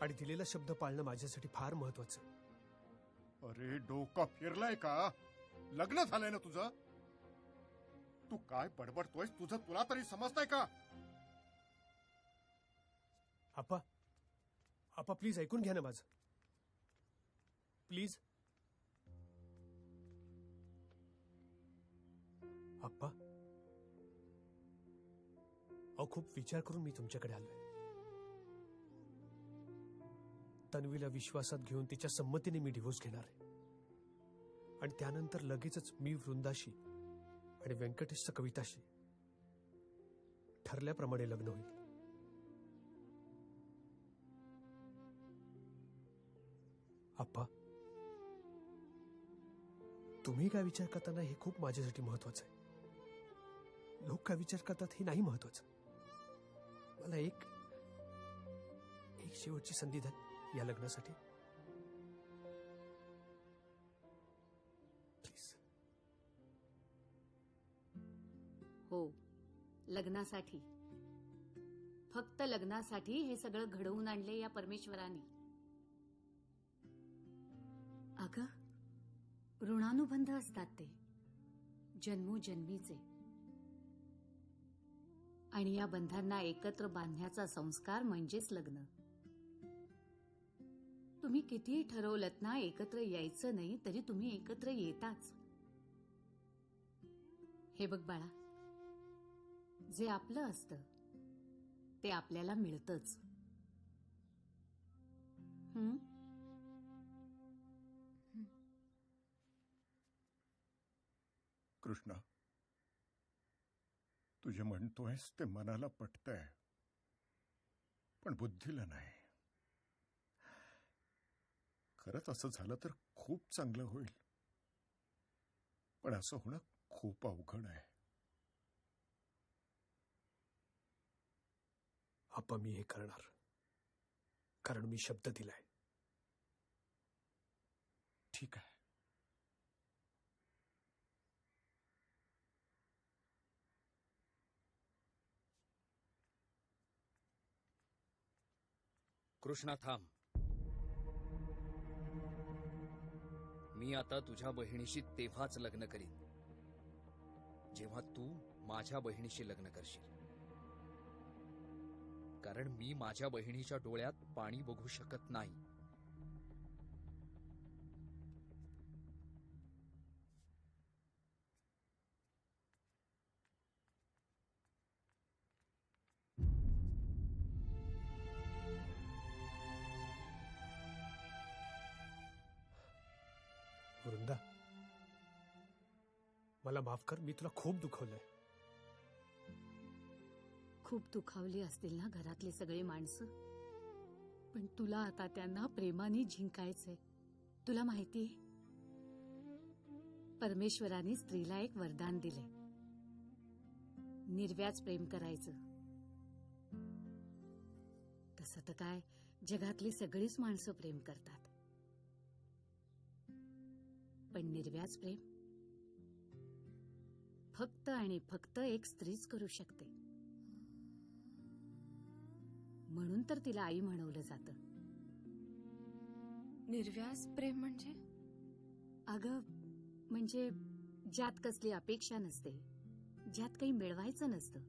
आणि दिलेला शब्द पाळणं माझ्यासाठी फार महत्वाचं. अरे डोकं फिरलंय का? लग्न झालंय ना तुझं? तू काय बडबडतोयस? तुला तरी समजतंय का? आपा प्लीज ऐकून घ्या ना माझं, प्लीज. आप्पा, खूप विचार करून मी तुमच्याकडे आलोय. तन्वीला विश्वासात घेऊन तिच्या संमतीने मी डिव्होर्स घेणार आहे, आणि त्यानंतर लगेचच मी वृंदाशी आणि व्यंकटेशचं कविताशी ठरल्याप्रमाणे लग्न होईल. आप्पा, तुम्ही काय विचार करताना हे खूप माझ्यासाठी महत्वाचं आहे. लोक काय विचार करतात हे नाही महत्वाचं. मला एक शेवटची संधी द्या या लग्नासाठी, प्लीज. हो, लग्नासाठी, फक्त लग्नासाठी हे सगळं घडवून आणले या परमेश्वराने. अगं, ऋणानुबंध असतात ते, जन्मोजन्मीचे, आणि या बंधांना एकत्र बांधण्याचा संस्कार म्हणजेच लग्न. तुम्ही कितीही ठरवलत ना एकत्र यायचं नाही, तरी तुम्ही एकत्र येताच. हे बघ बाळा, जे आपलं असतं ते आपल्याला मिळतंच. कृष्णा, तू जे म्हणतोयस ते मनाला पटतंय, पण बुद्धीला नाही. खरंच असं झालं तर खूप चांगलं होईल, पण असं होणं खूप अवघड आहे. आप्पा, मी हे करणार, कारण मी शब्द दिलाय. ठीक आहे. कृष्णा, थांब. मी आता तुझ्या बहिणीशी तेव्हाच लग्न करीन जेव्हा तू माझ्या बहिणीशी लग्न करशील. कारण मी माझ्या बहिणीच्या डोळ्यात पाणी बघू शकत नाही. वृंदा, मला माफ कर, मी तुला खूप दुखवलंय. खूप दुखावली असतील ना घरातली सगळी माणसं, पण तुला आता त्यांना प्रेमाने जिंकायचंय. तुला माहितीये, परमेश्वराने स्त्रीला एक वरदान दिले, निर्व्याज प्रेम करायचं. तसं तर काय जगातली सगळीच माणसं प्रेम करतात, पण निर्व्याज प्रेम फक्त आणि फक्त एक स्त्रीच करू शकते. म्हणून तर तिला आई म्हणवलं जातं. निर्व्याज प्रेम म्हणजे? अगं, म्हणजे ज्यात कसली अपेक्षा नसते, ज्यात काही मिळवायचं नसतं,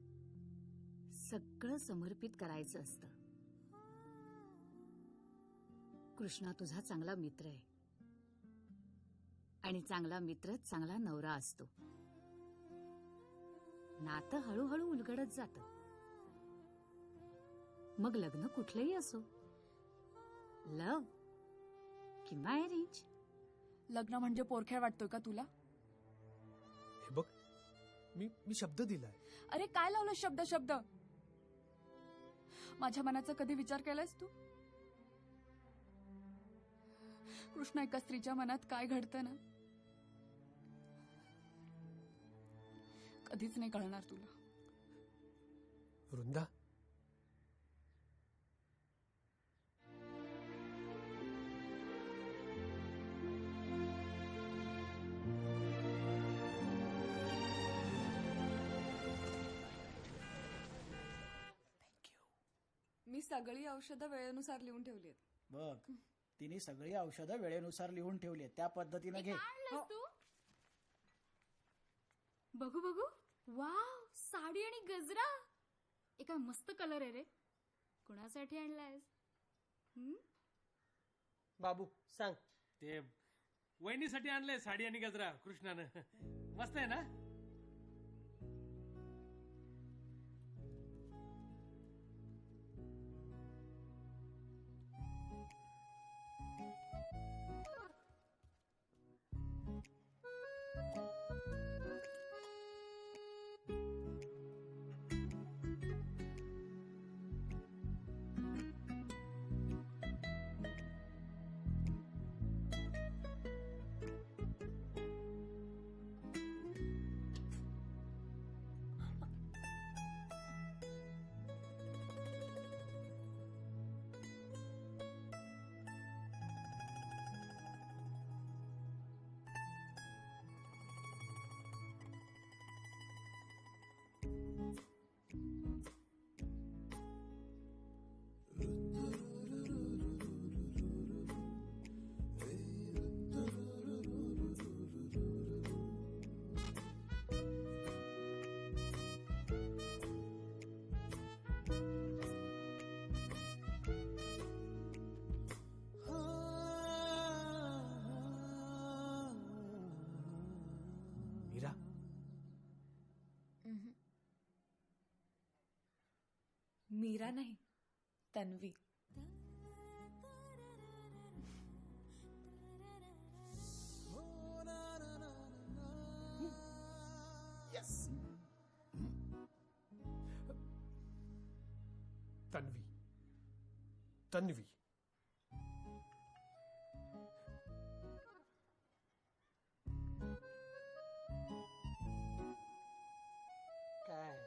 सगळं समर्पित करायचं असतं. कृष्णा तुझा चांगला मित्र आहे, आणि चांगला मित्रच चांगला नवरा असतो. नातं हळूहळू उलगडत जातं. मग लग्न कुठलंही असो, लव किंवा अरेंज. लग्न म्हणजे पोरखेळ वाटतोय का तुला? हे बघ, मी शब्द दिलाय. अरे काय लावलं शब्द शब्द? माझ्या मनाचा कधी विचार केलायस तू? कृष्णा, एका स्त्रीच्या मनात काय घडतं ना, कधीच नाही कळणार तुला. वृंदा, मी सगळी औषधं वेळेनुसार लिहून ठेवली आहेत. बघ, तिने सगळी औषधं वेळेनुसार लिहून ठेवली आहेत, त्या पद्धतीनं घे. बघू बघू, वाव, साडी आणि गजरा. एका मस्त कलर आहे रे. कुणासाठी आणलायस? बाबू सांग. ते वहिनीसाठी आणलंय साडी आणि गजरा कृष्णानं. मस्त आहे ना? मीरा, मीरा नाही, तन्वी. तन्वी, तन्वी. काय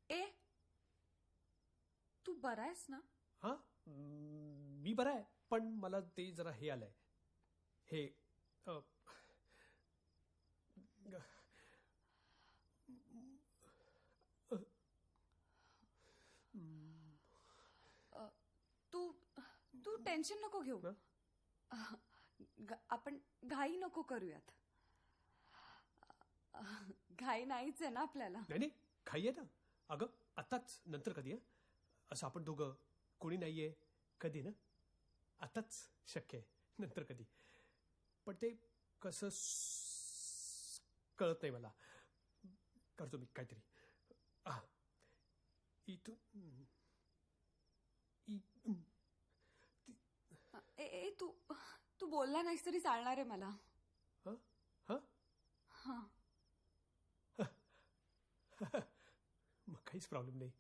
ए तू बरा आहेस ना? हा मी बरा आहे, पण मला ते जरा हे आलंय. हे तू तू टेन्शन नको घेऊ. आपण घाई नको करूयात. घाई नाहीच आहे ना आपल्याला. नाही नाही घाई आहे ना. अगं आताच, नंतर कधी? असं आपण दोघं, कोणी नाहीये, कधी ना? आताच शक्य आहे, नंतर कधी? पण ते कसं कळत नाही मला. करतो मी काहीतरी. इथून ए तू तू बोलला नाहीस तरी चालणार आहे मला. हा मग काहीच प्रॉब्लेम नाही.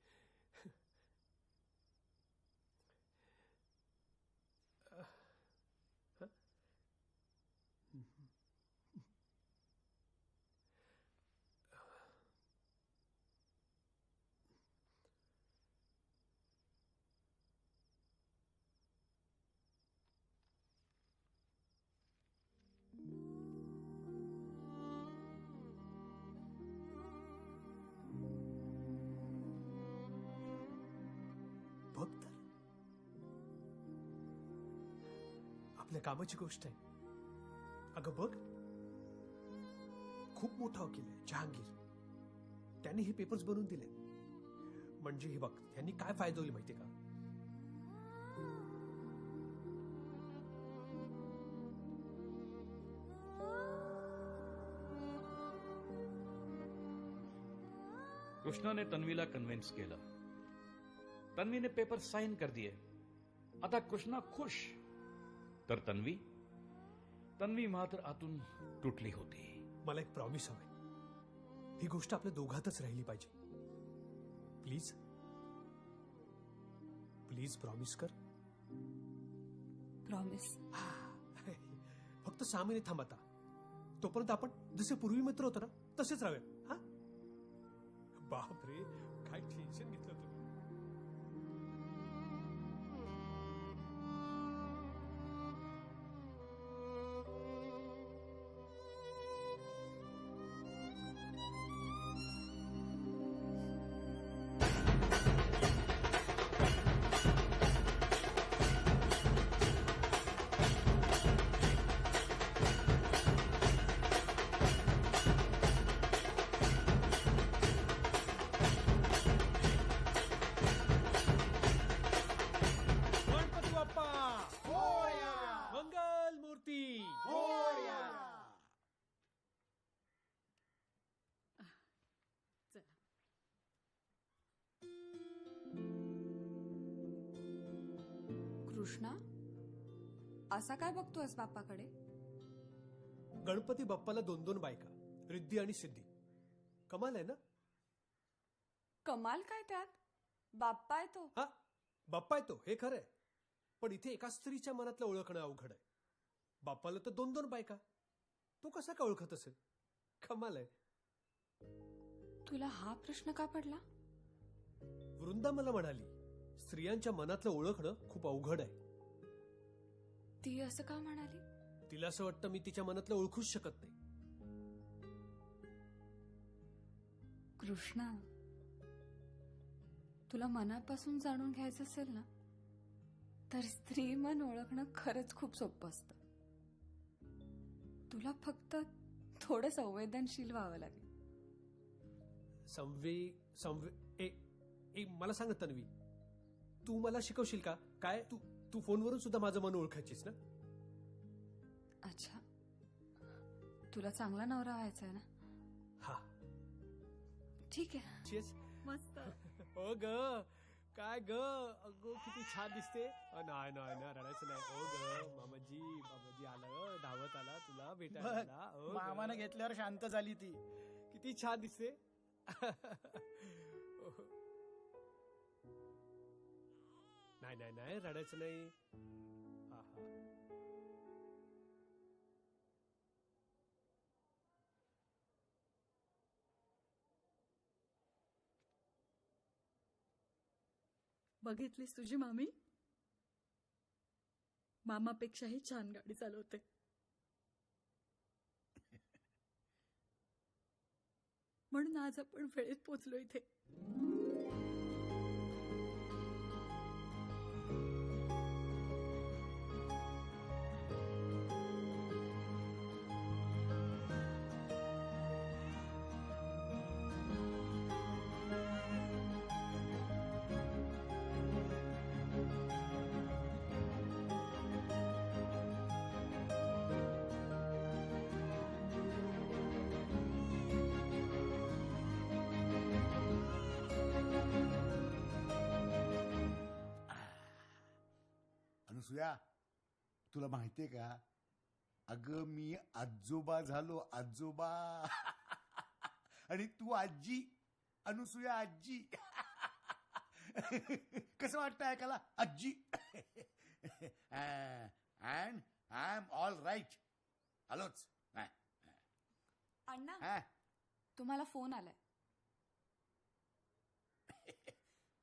बघ तर, आपल्या कामाची गोष्ट आहे. अगं बघ, खूप मोठा वकील आहे जहांगीर. त्याने हे पेपर्स बनवून दिले. म्हणजे हे बघ, यांनी काय फायदा होईल माहितीये का? कृष्णाने तन्वीला कन्व्हिन्स केलं. तन्वीने पेपर साइन कर दिए. आता कृष्णा खुश, तर तन्वी मात्र आतून तुटली होती. मला एक प्रॉमिस हवंय. ही गोष्ट आपल्या दोघातच राहिली पाहिजे. प्लीज प्लीज प्रॉमिस कर. प्रॉमिस. फक्त 6 महिने थांब आता. तोपर्यंत आपण जसे पूर्वी मित्र होतो ना, तसेच राहूया. हा? बापरे, काय टेन्शन घेतलं तुम्ही. कृष्णा, असा काय बघतोयस बाप्पाकडे? गणपती बाप्पाला 2-2 बायका, रिद्धी आणि सिद्धी. कमाल आहे ना? कमाल काय त्यात? बाप्पा आहे तो. हा, बाप्पा आहे तो, हे खरं आहे. पण इथे एका स्त्रीच्या मनातलं ओळखणं अवघड आहे. बाप्पाला तर 2-2 बायका, तो कसा का ओळखत असेल? कमाल आहे. तुला हा प्रश्न का पडला? वृंदा मला म्हणाली, स्त्रियांच्या मनातलं ओळखणं खूप अवघड आहे. ती असं का म्हणाली? तिला असं वाटतं मी तिच्या मनातलं ओळखूच शकत नाही. कृष्णा, तुला मनापासून जाणून घ्यायचं असेल ना, तर स्त्री मन ओळखणं खरंच खूप सोपं असतं. तुला फक्त थोडं संवेदनशील व्हावं लागेल. मला सांग तन्वी, तू मला शिकवशील का? काय तू फोनवरून सुद्धा माझं मन ओळखायचीस ना? अच्छा, तुला चांगला नवरा व्हायचा आहे ना? हा, ठीक आहे. चीज. मस्त. हो ग, काय ग, अगो किती छान दिसते. नाही नाही ना, रडायचं नाही. हो ग, मामाजी आलं, धावत आला तुला भेटायला. हो, मामानं घेतल्यावर शांत झाली ती. किती छान दिसते. नाही रडायचं नाही. बघितलीस तुझी मामी? मामापेक्षाही छान गाडी चालवते. म्हणून आज आपण वेळेत पोचलो इथे. अनुसूया, तुला माहितीये का, अगं मी आजोबा झालो, आजोबा. आणि तू आजी. अनुसूया आजी. कसं वाटतं ऐकायला, आजी? And I am all right. आलोच. अण्णा, तुम्हाला फोन आलाय.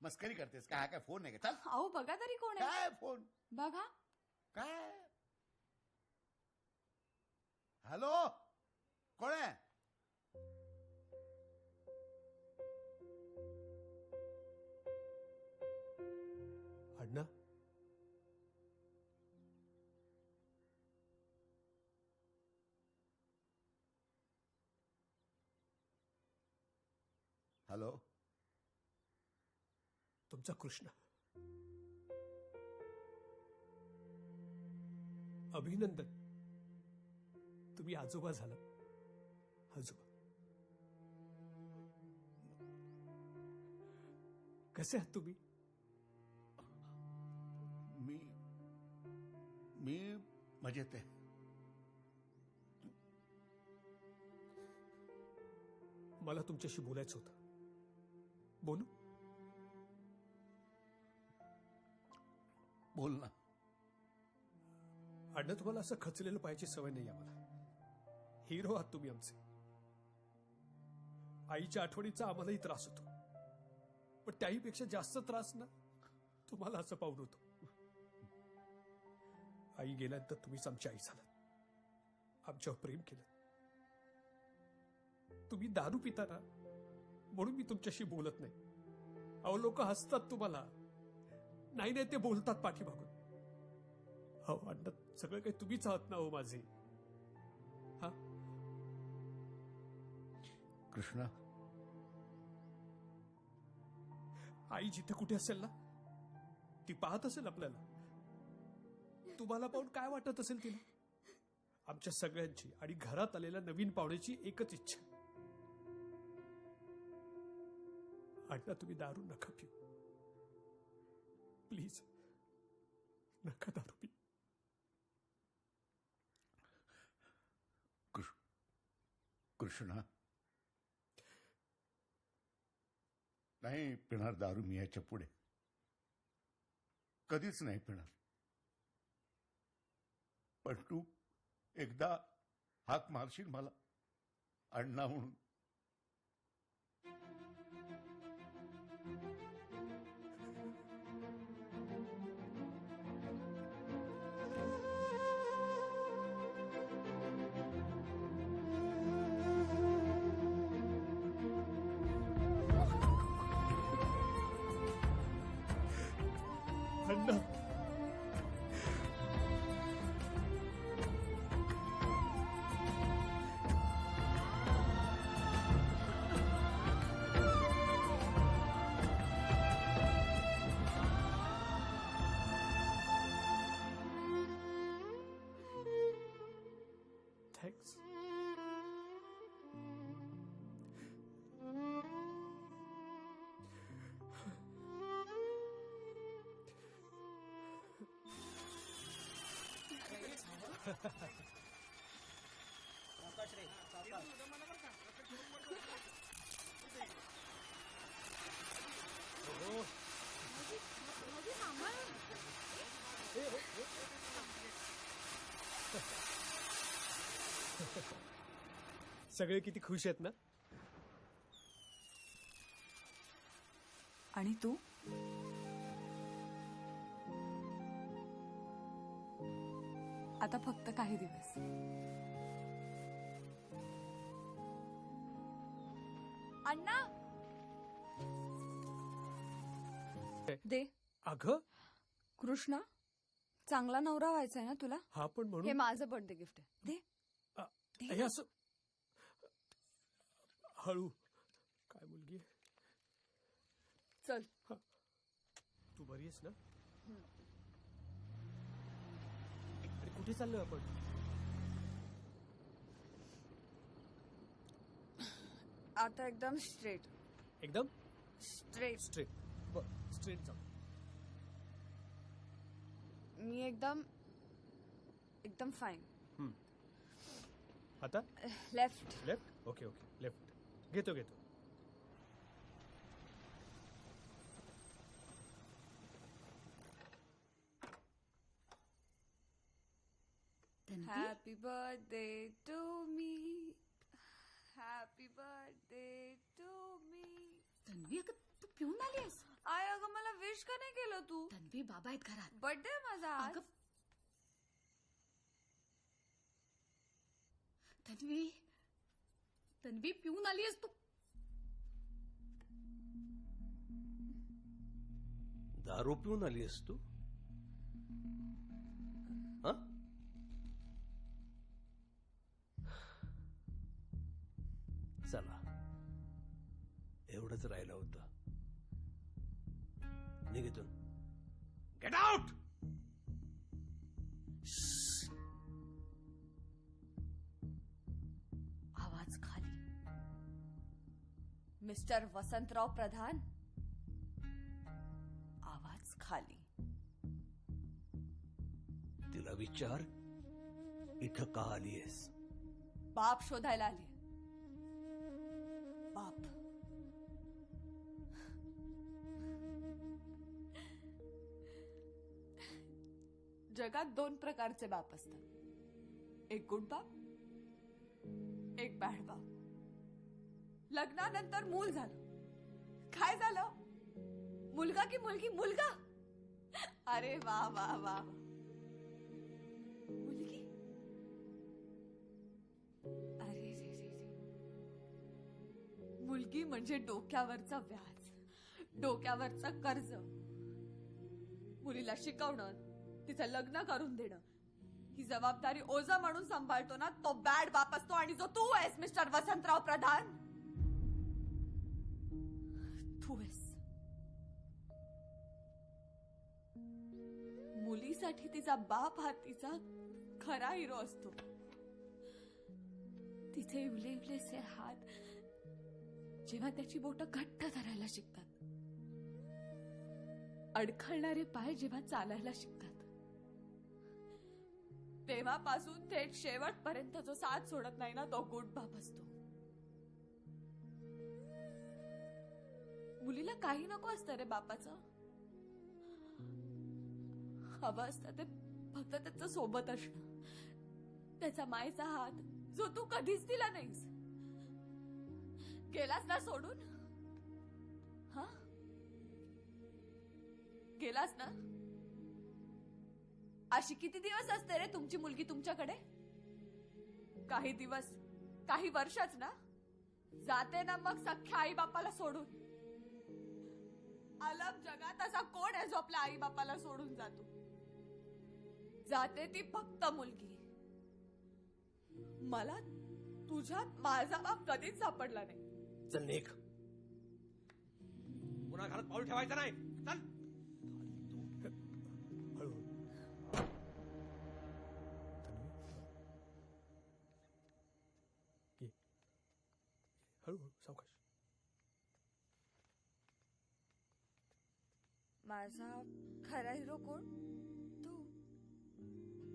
मस्करी करतेस का? हा काय फोन आहे का? चल. अहो बघा तरी कोण आहे. काय फोन? बघा. काय? हॅलो, कोण आहे? अण्णा, हॅलो, तुमचा कृष्ण. अभिनंदन, तुम्ही आजोबा झाला. आजोबा. कसे आहात तुम्ही? मी मजेत आहे. मला तुमच्याशी बोलायचं होतं. बोलू? बोल ना. अण्णा, तुम्हाला असं खचलेलं पाहायची सवय नाही आम्हाला. हिरो आहात तुम्ही आमचे. आईच्या आठवणीचा आम्हालाही त्रास होतो, पण त्याहीपेक्षा जास्त त्रास ना तुम्हाला असं पाहून होतो. आई गेल्यानंतर तुम्हीच आमची आई झालात. आमच्यावर प्रेम केलं. तुम्ही दारू पिता ना, म्हणून मी तुमच्याशी बोलत नाही. अहो, लोक हसतात तुम्हाला. नाही ते बोलतात पाठीमागून. हो अण्णा, सगळं काही तुम्हीच आहात ना हो माझे. हा कृष्णा, आई जिथे कुठे असेल ना, ती पाहत असेल आपल्याला. तुम्हाला पाहून काय वाटत असेल तिला? आमच्या सगळ्यांची आणि घरात आलेल्या नवीन पाहुण्याची एकच इच्छा. अण्णा, तुम्ही दारू नका पिऊ. प्लीज नका दारू पिऊ. कृष्णा, नाही पिणार दारू मी याच्या पुढे. कधीच नाही पिणार. पण तू एकदा हाक मारशील मला अण्णा म्हणून? अण्णा, थँक्स. सगळे किती खुश आहेत ना? आणि तू? आता फक्त काही दिवस. अण्णा दे. अगं कृष्णा, चांगला नवरा व्हायचा आहे ना तुला? हा पण हे म्हणून माझं बर्थडे गिफ्ट आहे. दे. हे असं हळू. काय मुलगी आहे? चल. तू बरी आहेस ना? अरे कुठे चाललोय आपण? आता एकदम स्ट्रेट. एकदम स्ट्रेट. स्ट्रेट. बर स्ट्रेट जाऊ. मी एकदम एकदम फाईन. आता left. Left. Okay okay left. घेतो घेतो. Happy birthday to me. Happy birthday to me. Tanvi, अगं तू पिऊन आलीस? आय, अगं मला विश का नाही केलं तू? तन्वी, बाबा आहेत घरात. बर्थडे माझा आज. अगं तन्वी, तन्वी पिऊन आलीस तू? दारू पिऊन आली आहेस तू? हा? चला, एवढंच राहिलं होतं. निघितून गेट आउट. आवाज खाली. मिस्टर वसंतराव प्रधान, आवाज खाली. तिला विचार, इथं का आलीयस? बाप शोधायला आली. बाप. जगात दोन प्रकारचे बाप असतात. एक गुड बाप, एक बॅड बाप. लग्नानंतर मूल झालं. काय झालं? मुलगा की मुलगी? मुलगा. अरे वा वा वा. मुलगी. अरे रे रे रे. मुलगी म्हणजे डोक्यावरचा व्याज, डोक्यावरचं कर्ज. मुलीला शिकवणं, तिचं लग्न करून देणं, ही जबाबदारी ओझा म्हणून सांभाळतो ना, तो बॅड बाप असतो. आणि जो तू आहेस मिस्टर वसंतराव प्रधान, तू आहेस. मुलीसाठी तिचा बाप हा खरा हिरो असतो. तिचे इवले इवलेसे हात जेव्हा त्याची बोटं घट्ट धरायला शिकतात, अडखळणारे पाय जेव्हा चालायला शिकतात, तेव्हापासून थेट शेवटपर्यंत जो साथ सोडत नाही ना, तो गुड बाप असतो. मुलीला काही नको असतं रे बापाचं. हवं असतं ते फक्त त्याचं सोबत असणं, त्याचा मायेचा हात जो तू कधीच दिला नाहीस. गेलास ना सोडून? हा, गेलास ना? अशी किती दिवस असते रे तुमची मुलगी तुमच्याकडे? काही दिवस, काही वर्षच ना. जाते ना मग सख्या आई बापाला सोडून. अलग जगात असा कोण आहे जो आपल्या आई बापाला सोडून जातो? जाते ती फक्त मुलगी. मला तुझ्यात माझा बाप कधीच सापडला नाही. चल निघ. पुन्हा घरात पाऊल ठेवायचं नाही. चल. हळू. ये. हळू सावकाश. माझा खरा हिरो कोण? तू.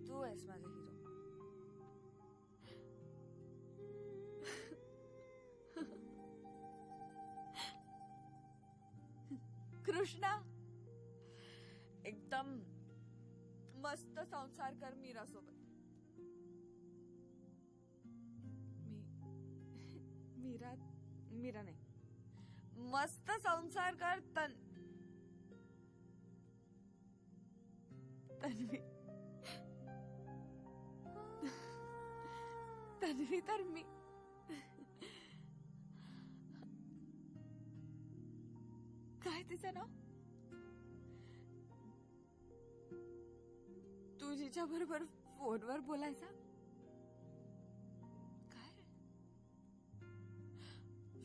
तू आहेस माझा हिरो. कृष्णा, एकदम मस्त संसार कर मीरा सोबत. मीरा नाही, मस्त संसार कर तन्वी. तन्वी तर मी काय तिचं नाव? तू जिच्या बरोबर फोनवर बोलायचा काय रे?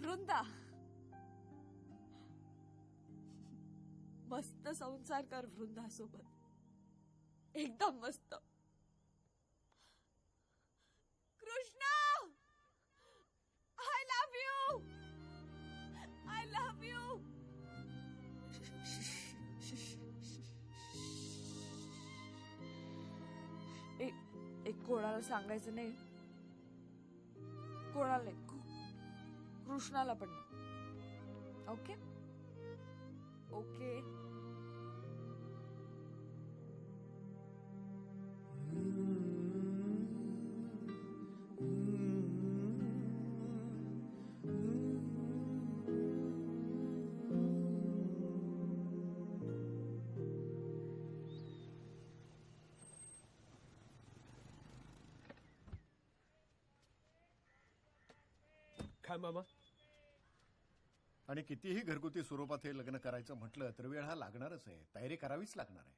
वृंदा. मस्त संसार कर वृंदासोबत, एकदम मस्त. Krishna, I love you, I love you. एक कोणाला सांगायचं नाही, कोणाला नाही, कृष्णाला पण नाही. Okay okay. काय मामा? आणि कितीही घरगुती स्वरूपात हे लग्न करायचं म्हटलं तर वेळ हा लागणारच आहे, तयारी करावीच लागणार आहे.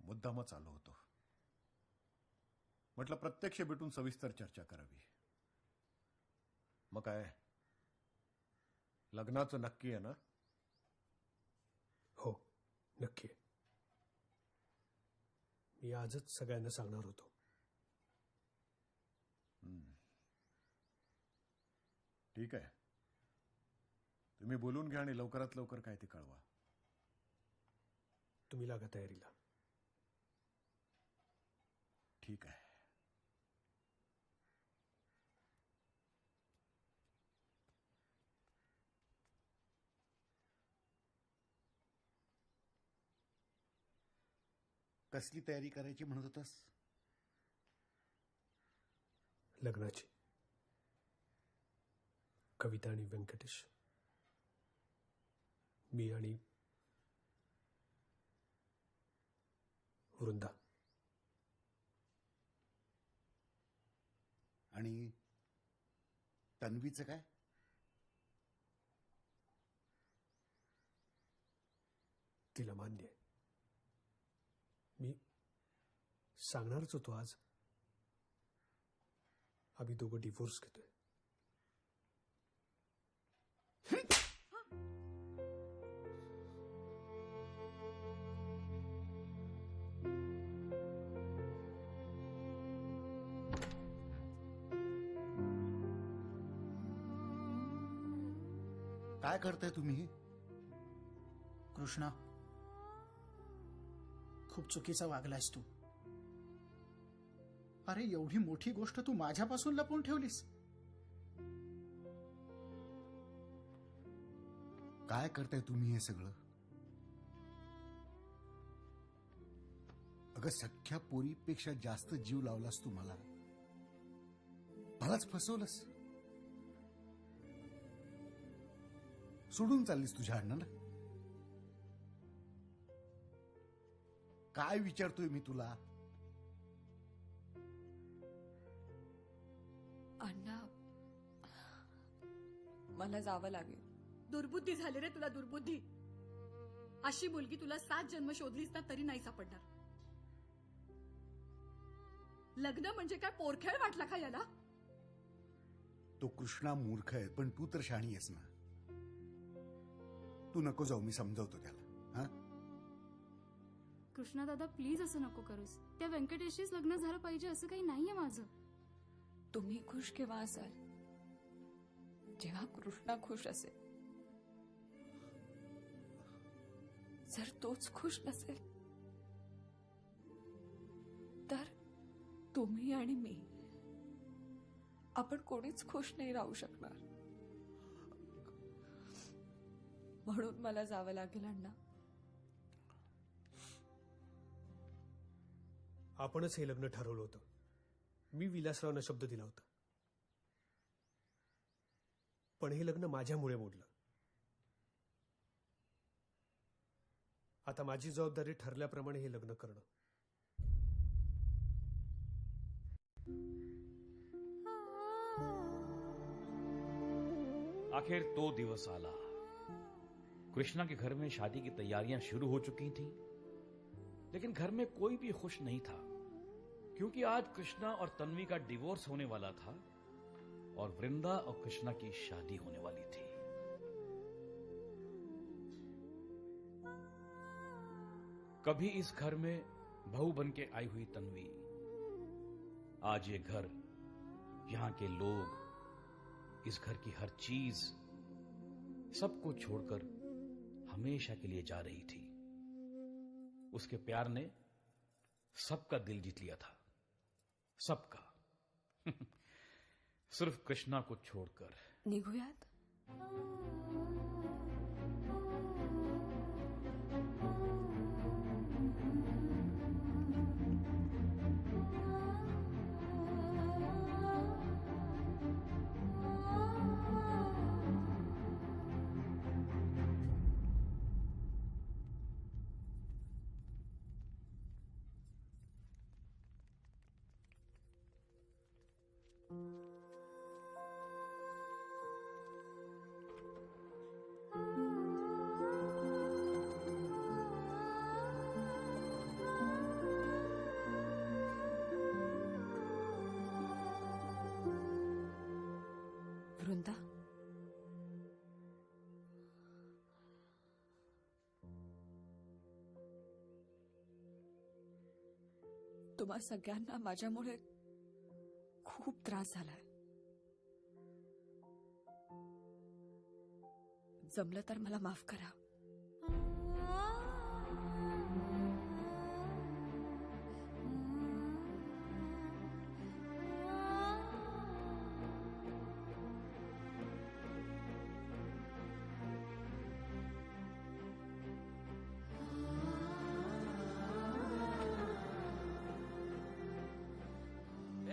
मुद्दामच आलो होतो, म्हटलं प्रत्यक्ष भेटून सविस्तर चर्चा करावी. मग काय लग्नाचं नक्की आहे ना? हो, नक्की. मी आजच सगळ्यांना सांगणार होतो. ठीक आहे, तुम्ही बोलून घ्या आणि लवकरात लवकर काय ते कळवा. तुम्ही लागा तयारीला. ठीक आहे. कसली तयारी करायची म्हणत होतास? लग्नाची. कविता आणि व्यंकटेश, मी आणि वृंदा. आणि तन्वीचं काय? तिला मान्य आहे. मी सांगणारच होतो आज. आम्ही दोघं डिवोर्स घेतोय. काय करताय तुम्ही? कृष्णा, खूप चुकीचा वागलायस तू. अरे एवढी मोठी गोष्ट तू माझ्यापासून लपवून ठेवलीस. काय करताय तुम्ही हे सगळं? अगं सख्या पोरीपेक्षा जास्त जीव लावलास तू मला. मलाच फसवलंस. सोडून चाललीस तुझ्या अण्णाला. काय विचारतोय मी तुला? अण्णा, मला जावं लागेल. दुर्बुद्धी झाली रे तुला, दुर्बुद्धी. अशी मुलगी तुला 7 जन्म शोधलीस ना तरी नाही सापडणार. लग्न म्हणजे काय पोरखेळ वाटला का याला? तो कृष्णा मूर्ख आहे, पण तू तर शहाणी आहेस ना. तू नको जाऊ, मी समजावतो त्याला. हा, कृष्णा दादा प्लीज असं नको करूस. त्या व्यंकटेशशीच लग्न झालं पाहिजे असं काही नाहीये माझं. तुम्ही खुश केव्हा असाल? जेव्हा कृष्णा खुश असेल. जर तोच खुश नसेल तर तुम्ही आणि मी, आपण कोणीच खुश नाही राहू शकणार. म्हणून मला जावं लागेल अण्णा. आपणच हे लग्न ठरवलं होतं. मी विलासरावना शब्द दिला होता, पण हे लग्न माझ्यामुळे मोडलं. आता माझी जबाबदारी ठरल्याप्रमाणे हे लग्न करणं. आखिर तो दिवस आला. कृष्णा के घर में शादी की तैयारियां शुरू हो चुकी थीं, लेकिन घर में कोई भी खुश नहीं था, क्योंकि आज कृष्णा और तन्वी का डिवोर्स होने वाला था और वृंदा और कृष्णा की शादी होने वाली थी. कभी इस घर में बहू बन के आई हुई तन्वी, आज ये घर, यहां के लोग, इस घर की हर चीज, सबको छोड़कर हमेशा के लिए जा रही थी. उसके प्यार ने सबका दिल जीत लिया था, सबका. सिर्फ कृष्णा को छोड़कर. निघूयात. वृंदा, तुम्हा सगळ्यांना माझ्यामुळे खूप त्रास झालाय. जमलं तर मला माफ करा.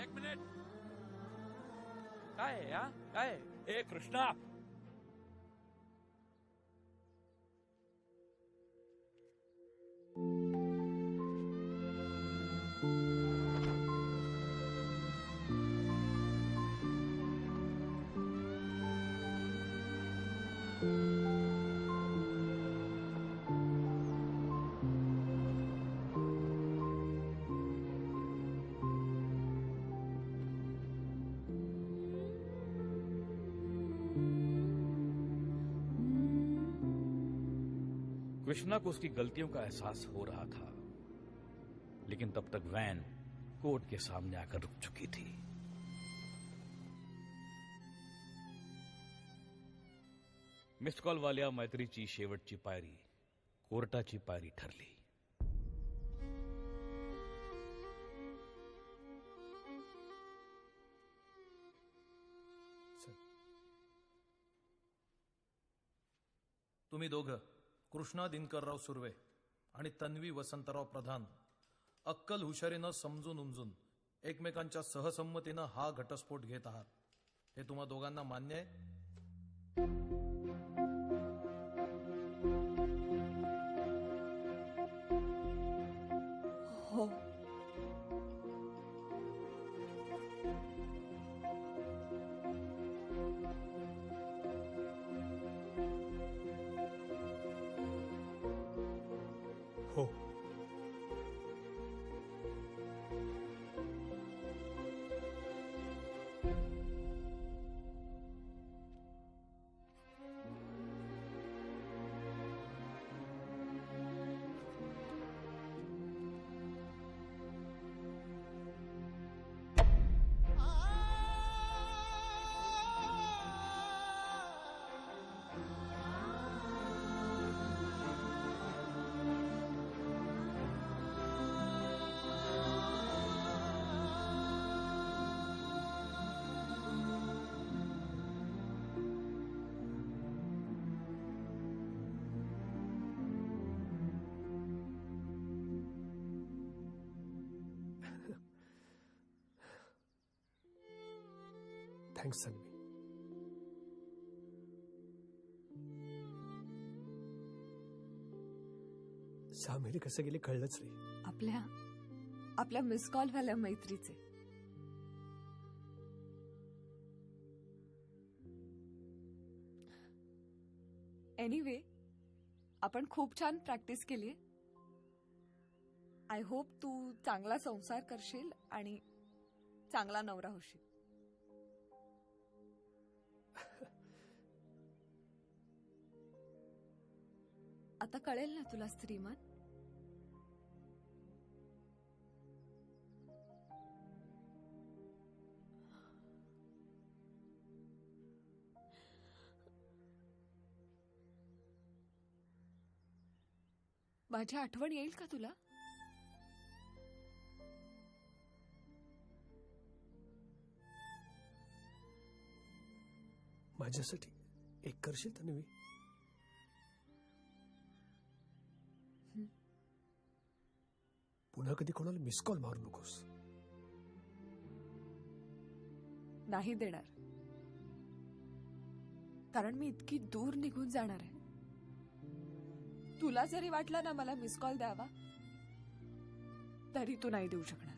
एक मिनिट. काय आहे, हा? काय आहे? ए कृष्णा, कृष्णा को उसकी गलतियों का एहसास हो रहा था, लेकिन तब तक वैन कोर्ट के सामने आकर रुक चुकी थी. मिस्ड कॉल वाल्या मैत्रीची शेवटची पायरी कोर्टाची पायरी ठरली. तुम्ही दोघं, कृष्णा दिनकरराव सुर्वे आणि तन्वी वसंतराव प्रधान, अक्कल हुशारीनं समजून उमजून एकमेकांच्या सहसंमतीनं हा घटस्फोट घेत आहात. हे तुम्हा दोघांना मान्य आहे? हो. हो. थँक्स तन्वी. 6 महिने कसं गेले कळलंच नाही. आपल्या मिस कॉल वाल्या मैत्रीचे. एनिवे, आपण खूप छान प्रॅक्टिस केली. आय होप तू चांगला संसार करशील आणि चांगला नवरा होशील. आता कळेल ना तुला स्त्रीमान. माझी आठवण येईल का तुला? माझ्यासाठी एक करशील तन्वी? पुन्हा कधी कोणाला मिस कॉल मारू नकोस. नाही देणार, कारण मी इतकी दूर निघून जाणार आहे. तुला जरी वाटलं ना मला मिस कॉल द्यावा, तरी तू नाही देऊ शकणार.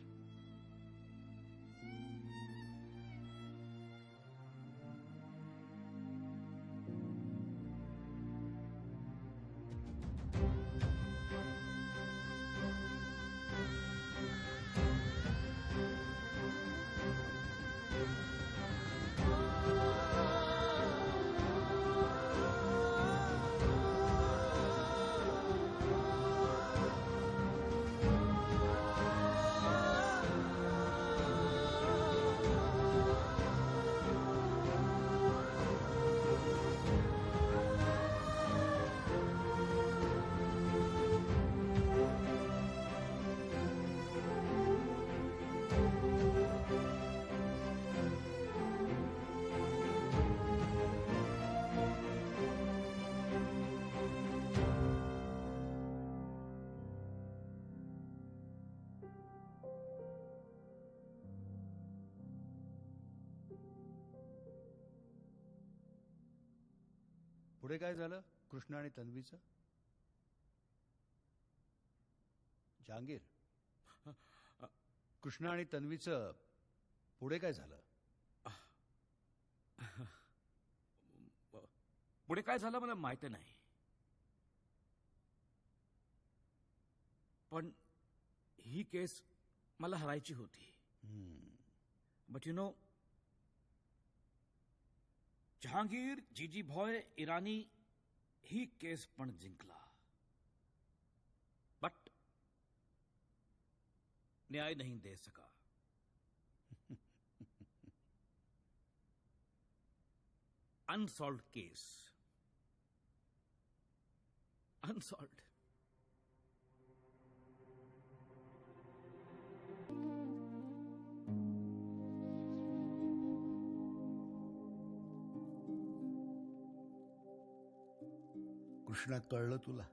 पुढे काय झालं कृष्णा आणि तन्वीचं? जहांगीर, कृष्णा आणि तन्वीचं पुढे काय झालं? पुढे काय झालं मला माहिती नाही, पण ही केस मला हरायची होती. बट यू नो, जहांगीर जीजी भॉय इराणी ही केस पण जिंकला. बट न्याय नहीं दे सका. अनसॉल्व्ड केस, अनसॉल्व्ड. कृष्णा, कळलं तुला?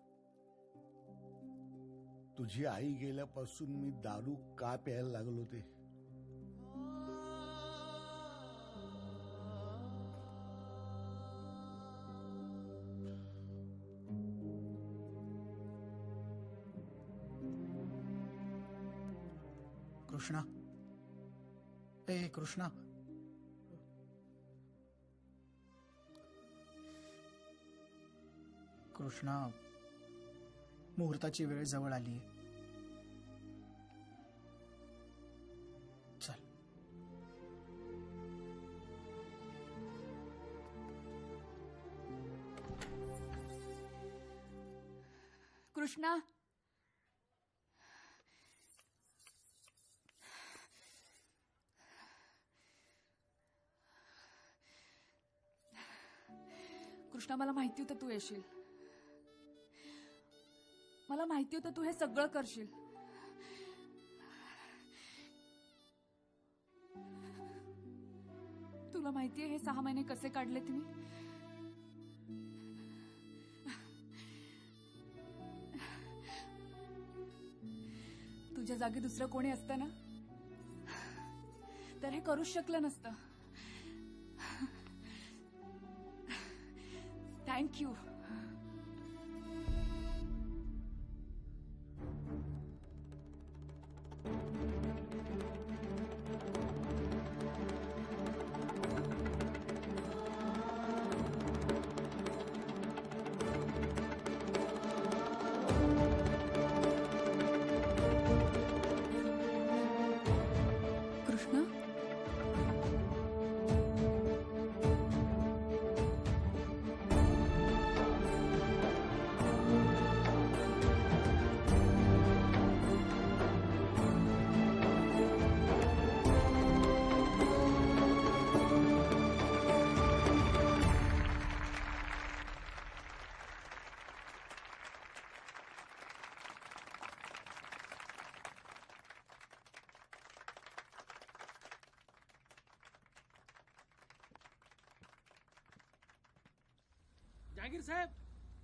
तुझी आई गेल्यापासून मी दारू का प्यायला लागलो ते. कृष्णा, ए कृष्णा, कृष्णा, मुहूर्ताची वेळ जवळ आली. चल. कृष्णा, कृष्णा, मला माहिती होतं तू येशील. मला माहिती होतं तू हे सगळं करशील. तुला माहितीये हे 6 महिने कसे काढलेत मी. तुझ्या जागी दुसरं कोणी असतं ना, तर हे करूच शकलं नसतं. Thank you. जहांगीर साहेब,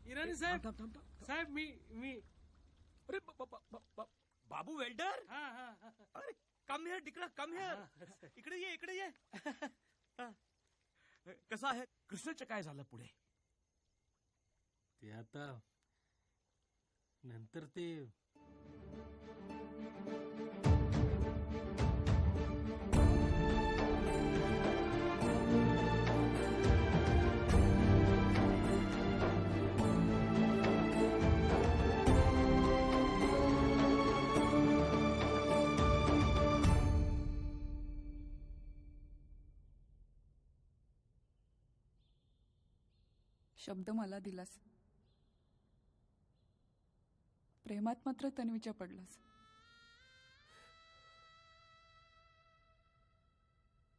इराणी साहेब, साहेब मी अरे बाबू वेल्डर, हा हा हा. अरे कम हिअर टिकला, कम हिअर. इकडे ये, इकडे ये. कसं आहे कृष्णाचं काय झालं पुढे? ते आता नंतर ते शब्द मला दिलास, प्रेमात मात्र तन्वीच्या पडलास.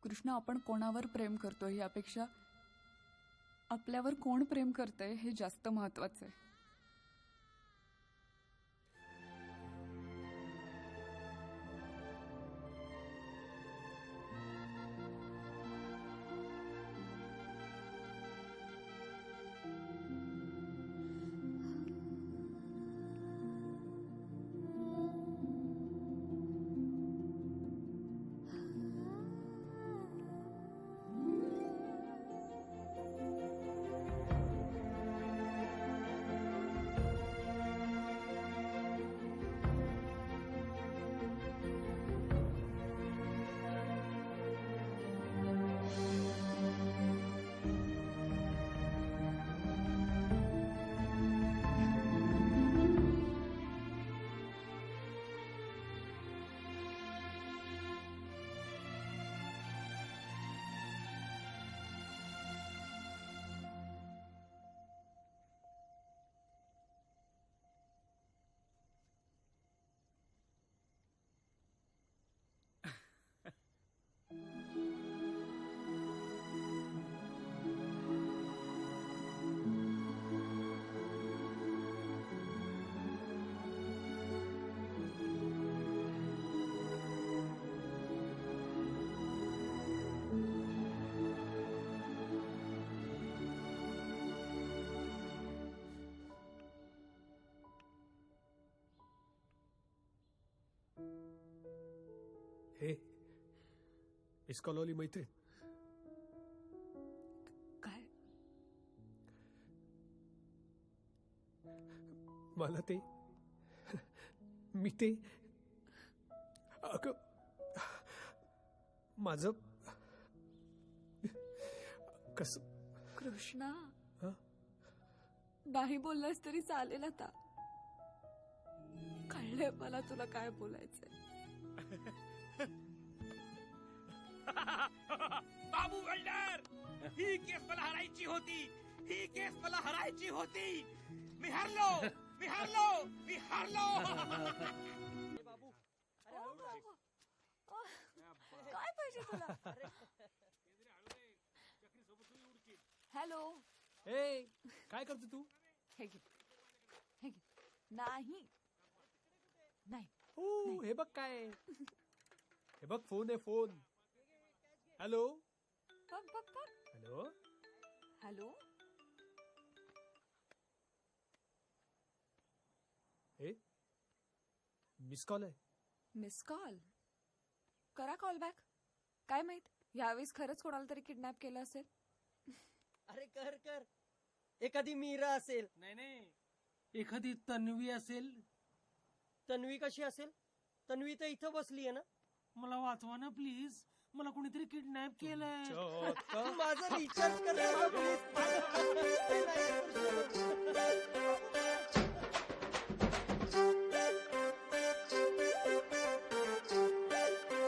कृष्ण, आपण कोणावर प्रेम करतोय यापेक्षा आपल्यावर कोण प्रेम करतंय हे जास्त महत्वाचं आहे. हे इस्कॉलवाली मैत्रीण काय? मला ते मी ते अगं माझं कस कृष्णा, हं? नाही बोललास तरी चालेल आता. कळलंय मला तुला काय बोलायचंय. बाबू वेल्डर, ही केस मला हरायची होती, ही केस मला हरायची होती. मी हारलो, मी हारलो, मी हारलो. काय पाहिजे तुला? हॅलो, ए काय करतो तू? हे घे, हे घे. नाही नाही, हो हे बघ काय, हे बघ फोन आहे फोन. हॅलो बघ बघ बघ. हॅलो हॅलो, हे मिस कॉल आहे. Miss call? करा कॉल बॅक. काय माहित, यावेळेस खरंच कोणाला तरी किडनॅप केलं असेल. अरे कर कर, एखादी मीरा असेल. नाही, एखादी तन्वी असेल. तन्वी कशी असेल? तन्वी तर इथं बसली आहे ना. मला वाचवा ना प्लीज, मला कोणीतरी किडनॅप केलंय. माझा रिचार्ज कर.